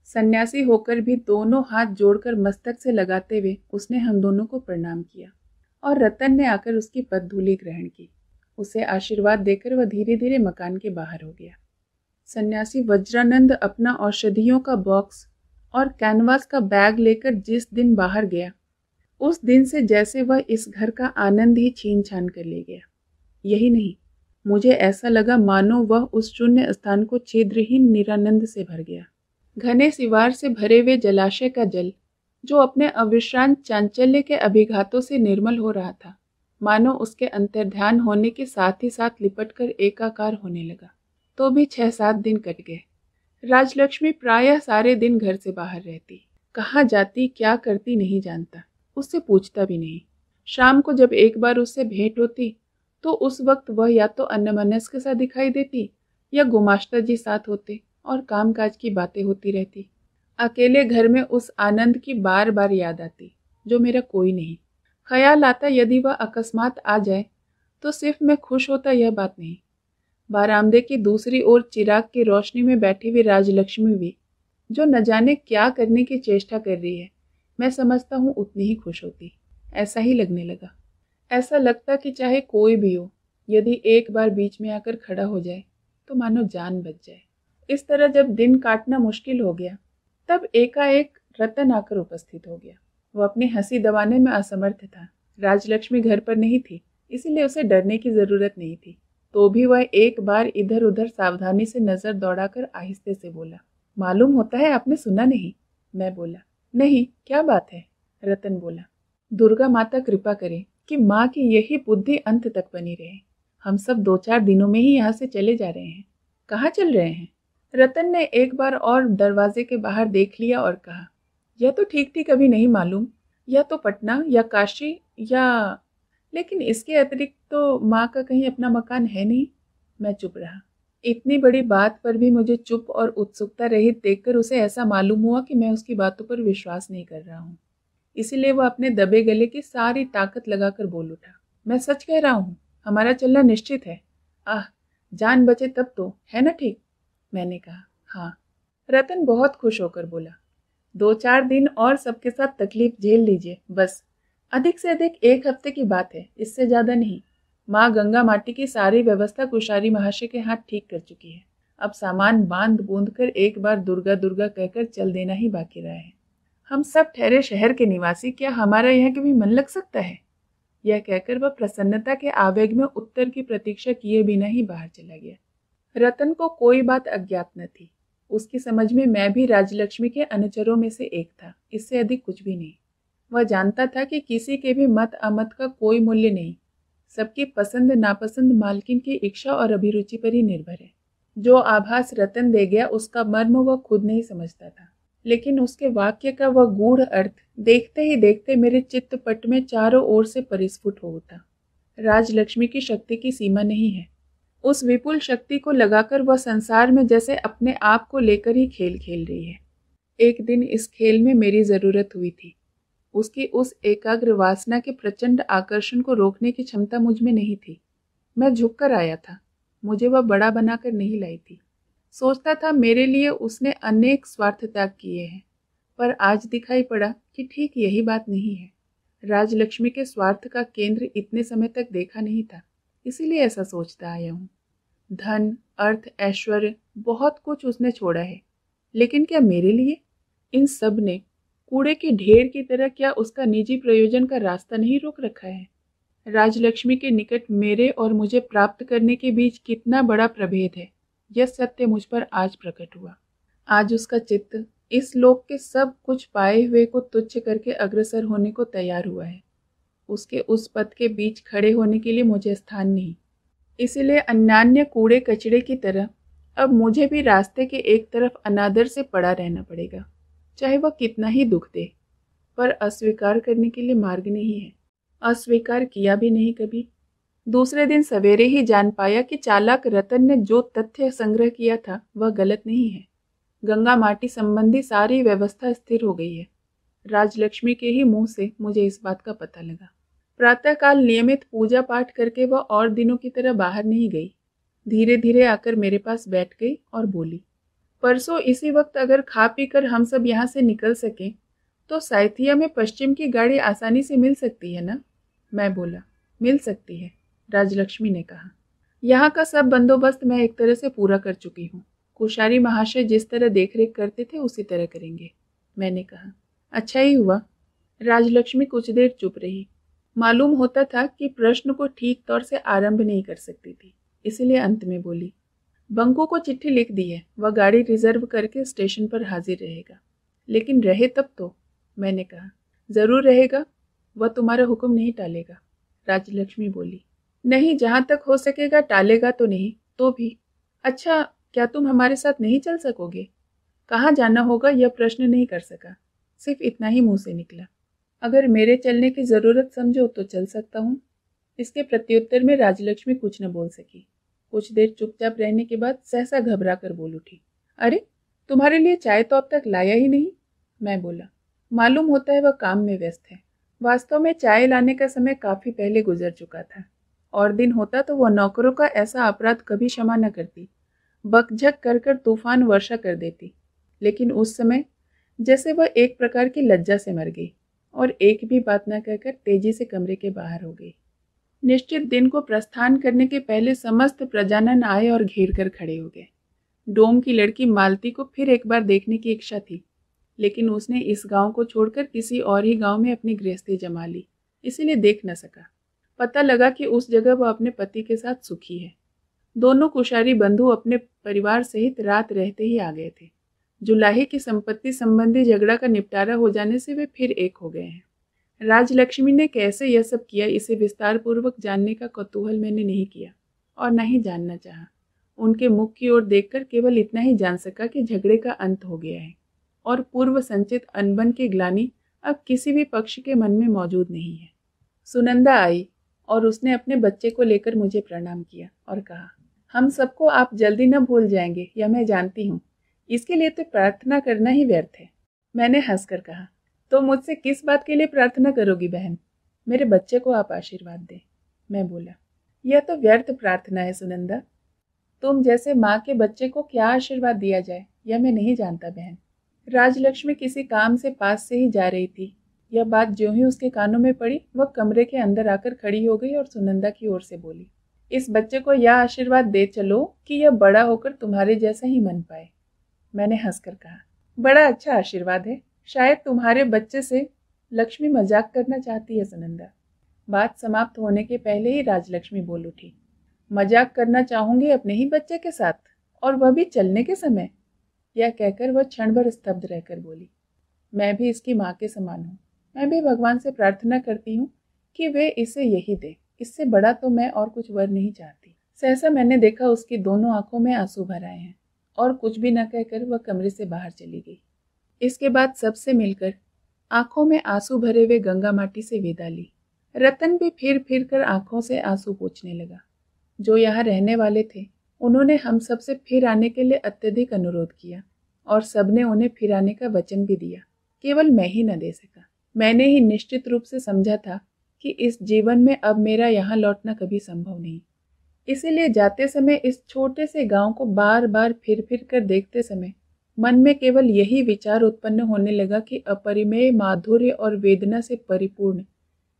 सन्यासी होकर भी दोनों हाथ जोड़कर मस्तक से लगाते हुए उसने हम दोनों को प्रणाम किया और रतन ने आकर उसकी पदधूलि ग्रहण की। उसे आशीर्वाद देकर वह धीरे धीरे मकान के बाहर हो गया। सन्यासी वज्रानंद अपना औषधियों का बॉक्स और कैनवास का बैग लेकर जिस दिन बाहर गया, उस दिन से जैसे वह इस घर का आनंद ही छीन छान कर ले गया। यही नहीं, मुझे ऐसा लगा मानो वह उस शून्य स्थान को छिद्रहीन निरानंद से भर गया। घने सिवार से भरे हुए जलाशय का जल, जो अपने अविश्रांत चांचल्य के अभिघातों से निर्मल हो रहा था, मानो उसके अंतर्ध्यान होने के साथ ही साथ लिपटकर एकाकार होने लगा। तो भी 6-7 दिन कट गए। राजलक्ष्मी प्रायः सारे दिन घर से बाहर रहती, कहाँ जाती क्या करती नहीं जानता, उससे पूछता भी नहीं। शाम को जब एक बार उससे भेंट होती तो उस वक्त वह या तो अन्यमनस्क सा दिखाई देती या गुमाश्ता जी साथ होते और कामकाज की बातें होती रहती। अकेले घर में उस आनंद की बार बार याद आती, जो मेरा कोई नहीं। ख्याल आता यदि वह अकस्मात आ जाए तो सिर्फ मैं खुश होता, यह बात नहीं। बारामदे की दूसरी ओर चिराग की रोशनी में बैठी हुई राजलक्ष्मी भी, जो न जाने क्या करने की चेष्टा कर रही है, मैं समझता हूँ उतनी ही खुश होती। ऐसा ही लगने लगा। ऐसा लगता कि चाहे कोई भी हो, यदि एक बार बीच में आकर खड़ा हो जाए तो मानो जान बच जाए। इस तरह जब दिन काटना मुश्किल हो गया, तब एकाएक रतन आकर उपस्थित हो गया। वह अपनी हंसी दबाने में असमर्थ था। राजलक्ष्मी घर पर नहीं थी, इसीलिए उसे डरने की जरूरत नहीं थी। तो भी वह एक बार इधर उधर सावधानी से नजर दौड़ाकर आहिस्ते से बोला, मालूम होता है आपने सुना नहीं? मैं बोला, नहीं, क्या बात है? रतन बोला, दुर्गा माता कृपा करे कि माँ की यही बुद्धि अंत तक बनी रहे। हम सब 2-4 दिनों में ही यहाँ से चले जा रहे हैं। कहाँ चल रहे हैं? रतन ने एक बार और दरवाजे के बाहर देख लिया और कहा, यह तो ठीक ठीक अभी नहीं मालूम, या तो पटना या काशी या, लेकिन इसके अतिरिक्त तो माँ का कहीं अपना मकान है नहीं। मैं चुप रहा। इतनी बड़ी बात पर भी मुझे चुप और उत्सुकता रहित देखकर उसे ऐसा मालूम हुआ कि मैं उसकी बातों पर विश्वास नहीं कर रहा हूँ। इसीलिए वह अपने दबे गले की सारी ताकत लगाकर बोल उठा, मैं सच कह रहा हूँ, हमारा चलना निश्चित है। आह, जान बचे तब तो, है ना ठीक? मैंने कहा, हाँ। रतन बहुत खुश होकर बोला, 2-4 दिन और सबके साथ तकलीफ झेल लीजिए, बस। अधिक से अधिक 1 हफ्ते की बात है, इससे ज्यादा नहीं। माँ गंगा माटी की सारी व्यवस्था कुशारी महाशय के हाथ ठीक कर चुकी है। अब सामान बांध बूंद कर एक बार दुर्गा दुर्गा कहकर चल देना ही बाकी रहा है। हम सब ठहरे शहर के निवासी, क्या हमारा यहाँ कभी मन लग सकता है? यह कहकर वह प्रसन्नता के आवेग में उत्तर की प्रतीक्षा किए बिना ही बाहर चला गया। रतन को कोई बात अज्ञात न थी। उसकी समझ में मैं भी राजलक्ष्मी के अनुचरों में से एक था, इससे अधिक कुछ भी नहीं। वह जानता था कि किसी के भी मत अमत का कोई मूल्य नहीं। सबकी पसंद नापसंद मालकिन की इच्छा और अभिरुचि पर ही निर्भर है। जो आभास रतन दे गया उसका मर्म वह खुद नहीं समझता था, लेकिन उसके वाक्य का वह गूढ़ अर्थ देखते ही देखते मेरे चित्तपट में चारों ओर से परिस्फुट हो उठा। राजलक्ष्मी की शक्ति की सीमा नहीं है। उस विपुल शक्ति को लगाकर वह संसार में जैसे अपने आप को लेकर ही खेल खेल रही है। एक दिन इस खेल में मेरी जरूरत हुई थी। उसकी उस एकाग्र वासना के प्रचंड आकर्षण को रोकने की क्षमता मुझ में नहीं थी। मैं झुककर आया था, मुझे वह बड़ा बनाकर नहीं लाई थी। सोचता था मेरे लिए उसने अनेक स्वार्थ त्याग किए हैं, पर आज दिखाई पड़ा कि ठीक यही बात नहीं है। राजलक्ष्मी के स्वार्थ का केंद्र इतने समय तक देखा नहीं था, इसीलिए ऐसा सोचता आया हूँ। धन, अर्थ, ऐश्वर्य, बहुत कुछ उसने छोड़ा है, लेकिन क्या मेरे लिए? इन सब ने कूड़े के ढेर की तरह क्या उसका निजी प्रयोजन का रास्ता नहीं रोक रखा है? राजलक्ष्मी के निकट मेरे और मुझे प्राप्त करने के बीच कितना बड़ा प्रभेद है, यह सत्य मुझ पर आज प्रकट हुआ। आज उसका चित्त इस लोक के सब कुछ पाए हुए को तुच्छ करके अग्रसर होने को तैयार हुआ है। उसके उस पथ के बीच खड़े होने के लिए मुझे स्थान नहीं, इसलिए अन्यान्य कूड़े कचड़े की तरह अब मुझे भी रास्ते के एक तरफ अनादर से पड़ा रहना पड़ेगा, चाहे वह कितना ही दुख दे। पर अस्वीकार करने के लिए मार्ग नहीं है, अस्वीकार किया भी नहीं कभी। दूसरे दिन सवेरे ही जान पाया कि चालाक रतन ने जो तथ्य संग्रह किया था वह गलत नहीं है। गंगा माटी संबंधी सारी व्यवस्था स्थिर हो गई है। राजलक्ष्मी के ही मुंह से मुझे इस बात का पता लगा। प्रातःकाल नियमित पूजा पाठ करके वह और दिनों की तरह बाहर नहीं गई। धीरे धीरे आकर मेरे पास बैठ गई और बोली, परसों इसी वक्त अगर खा पी कर हम सब यहाँ से निकल सकें तो साइथिया में पश्चिम की गाड़ी आसानी से मिल सकती है ना? मैं बोला, मिल सकती है। राजलक्ष्मी ने कहा, यहाँ का सब बंदोबस्त मैं एक तरह से पूरा कर चुकी हूँ। कुशारी महाशय जिस तरह देखरेख करते थे उसी तरह करेंगे। मैंने कहा, अच्छा ही हुआ। राजलक्ष्मी कुछ देर चुप रही। मालूम होता था कि प्रश्न को ठीक तौर से आरंभ नहीं कर सकती थी, इसलिए अंत में बोली, बंकू को चिट्ठी लिख दी है, वह गाड़ी रिजर्व करके स्टेशन पर हाजिर रहेगा। लेकिन रहे तब तो? मैंने कहा, जरूर रहेगा, वह तुम्हारा हुक्म नहीं टालेगा। राजलक्ष्मी बोली, नहीं, जहां तक हो सकेगा टालेगा तो नहीं, तो भी। अच्छा, क्या तुम हमारे साथ नहीं चल सकोगे? कहाँ जाना होगा यह प्रश्न नहीं कर सका, सिर्फ इतना ही मुंह से निकला, अगर मेरे चलने की जरूरत समझो तो चल सकता हूँ। इसके प्रत्युत्तर में राजलक्ष्मी कुछ न बोल सकी। कुछ देर चुपचाप रहने के बाद सहसा घबरा कर बोल उठी, अरे, तुम्हारे लिए चाय तो अब तक लाया ही नहीं। मैं बोला, मालूम होता है वह काम में व्यस्त है। वास्तव में चाय लाने का समय काफी पहले गुजर चुका था। और दिन होता तो वह नौकरों का ऐसा अपराध कभी क्षमा न करती, बकझक कर कर तूफान वर्षा कर देती। लेकिन उस समय जैसे वह एक प्रकार की लज्जा से मर गई और एक भी बात न कहकर तेजी से कमरे के बाहर हो गई। निश्चित दिन को प्रस्थान करने के पहले समस्त प्रजानन आए और घेर कर खड़े हो गए। डोम की लड़की मालती को फिर एक बार देखने की इच्छा थी, लेकिन उसने इस गांव को छोड़कर किसी और ही गांव में अपनी गृहस्थी जमा ली, इसीलिए देख न सका। पता लगा कि उस जगह वह अपने पति के साथ सुखी है। दोनों कुशारी बंधु अपने परिवार सहित रात रहते ही आ गए थे। जुलाही की संपत्ति संबंधी झगड़ा का निपटारा हो जाने से वे फिर एक हो गए हैं। राजलक्ष्मी ने कैसे यह सब किया, इसे विस्तार पूर्वक जानने का कौतूहल मैंने नहीं किया और न ही जानना चाहा। उनके मुख की ओर देखकर केवल इतना ही जान सका कि झगड़े का अंत हो गया है और पूर्व संचित अनबन की ग्लानि अब किसी भी पक्ष के मन में मौजूद नहीं है। सुनंदा आई और उसने अपने बच्चे को लेकर मुझे प्रणाम किया और कहा, हम सबको आप जल्दी न भूल जाएंगे, यह मैं जानती हूँ। इसके लिए तो प्रार्थना करना ही व्यर्थ है। मैंने हंसकर कहा, तो मुझसे किस बात के लिए प्रार्थना करोगी बहन? मेरे बच्चे को आप आशीर्वाद दें। मैं बोला, यह तो व्यर्थ प्रार्थना है सुनंदा। तुम जैसे माँ के बच्चे को क्या आशीर्वाद दिया जाए, यह मैं नहीं जानता बहन। राजलक्ष्मी किसी काम से पास से ही जा रही थी। यह बात ज्यों ही उसके कानों में पड़ी, वह कमरे के अंदर आकर खड़ी हो गई और सुनंदा की ओर से बोली, इस बच्चे को यह आशीर्वाद दे चलो कि यह बड़ा होकर तुम्हारे जैसा ही मन पाए। मैंने हंसकर कहा, बड़ा अच्छा आशीर्वाद है, शायद तुम्हारे बच्चे से लक्ष्मी मजाक करना चाहती है सुनंदा। बात समाप्त होने के पहले ही राजलक्ष्मी बोल उठी, मजाक करना चाहूंगी अपने ही बच्चे के साथ, और वह भी चलने के समय? यह कहकर वह क्षण भर स्तब्ध रहकर बोली, मैं भी इसकी माँ के समान हूँ। मैं भी भगवान से प्रार्थना करती हूँ कि वे इसे यही दे, इससे बड़ा तो मैं और कुछ वर नहीं चाहती। सहसा मैंने देखा उसकी दोनों आंखों में आंसू भर आए हैं और कुछ भी न कहकर वह कमरे से बाहर चली गई। इसके बाद सबसे मिलकर आंखों में आंसू भरे हुए गंगा माटी से विदा ली। रतन भी फिर फिर कर आंखों से आंसू पोंछने लगा। जो यहाँ रहने वाले थे उन्होंने हम सब से फिर आने के लिए अत्यधिक अनुरोध किया और सबने उन्हें फिर आने का वचन भी दिया। केवल मैं ही न दे सका। मैंने ही निश्चित रूप से समझा था कि इस जीवन में अब मेरा यहाँ लौटना कभी संभव नहीं। इसीलिए जाते समय इस छोटे से गांव को बार बार फिर फिर कर देखते समय मन में केवल यही विचार उत्पन्न होने लगा कि अपरिमेय माधुर्य और वेदना से परिपूर्ण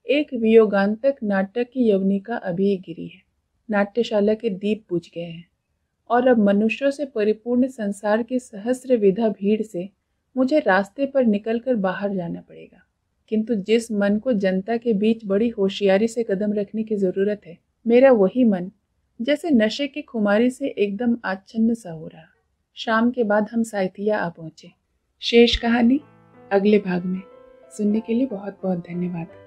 एक वियोगांतक नाटक की यवनिका अभी गिरी है। नाट्यशाला के दीप बुझ गए हैं और अब मनुष्यों से परिपूर्ण संसार की सहस्र विधा भीड़ से मुझे रास्ते पर निकलकर बाहर जाना पड़ेगा। किंतु जिस मन को जनता के बीच बड़ी होशियारी से कदम रखने की जरूरत है, मेरा वही मन जैसे नशे की खुमारी से एकदम आच्छन्न सा हो रहा। शाम के बाद हम साइथिया आ पहुंचे। शेष कहानी अगले भाग में। सुनने के लिए बहुत बहुत धन्यवाद।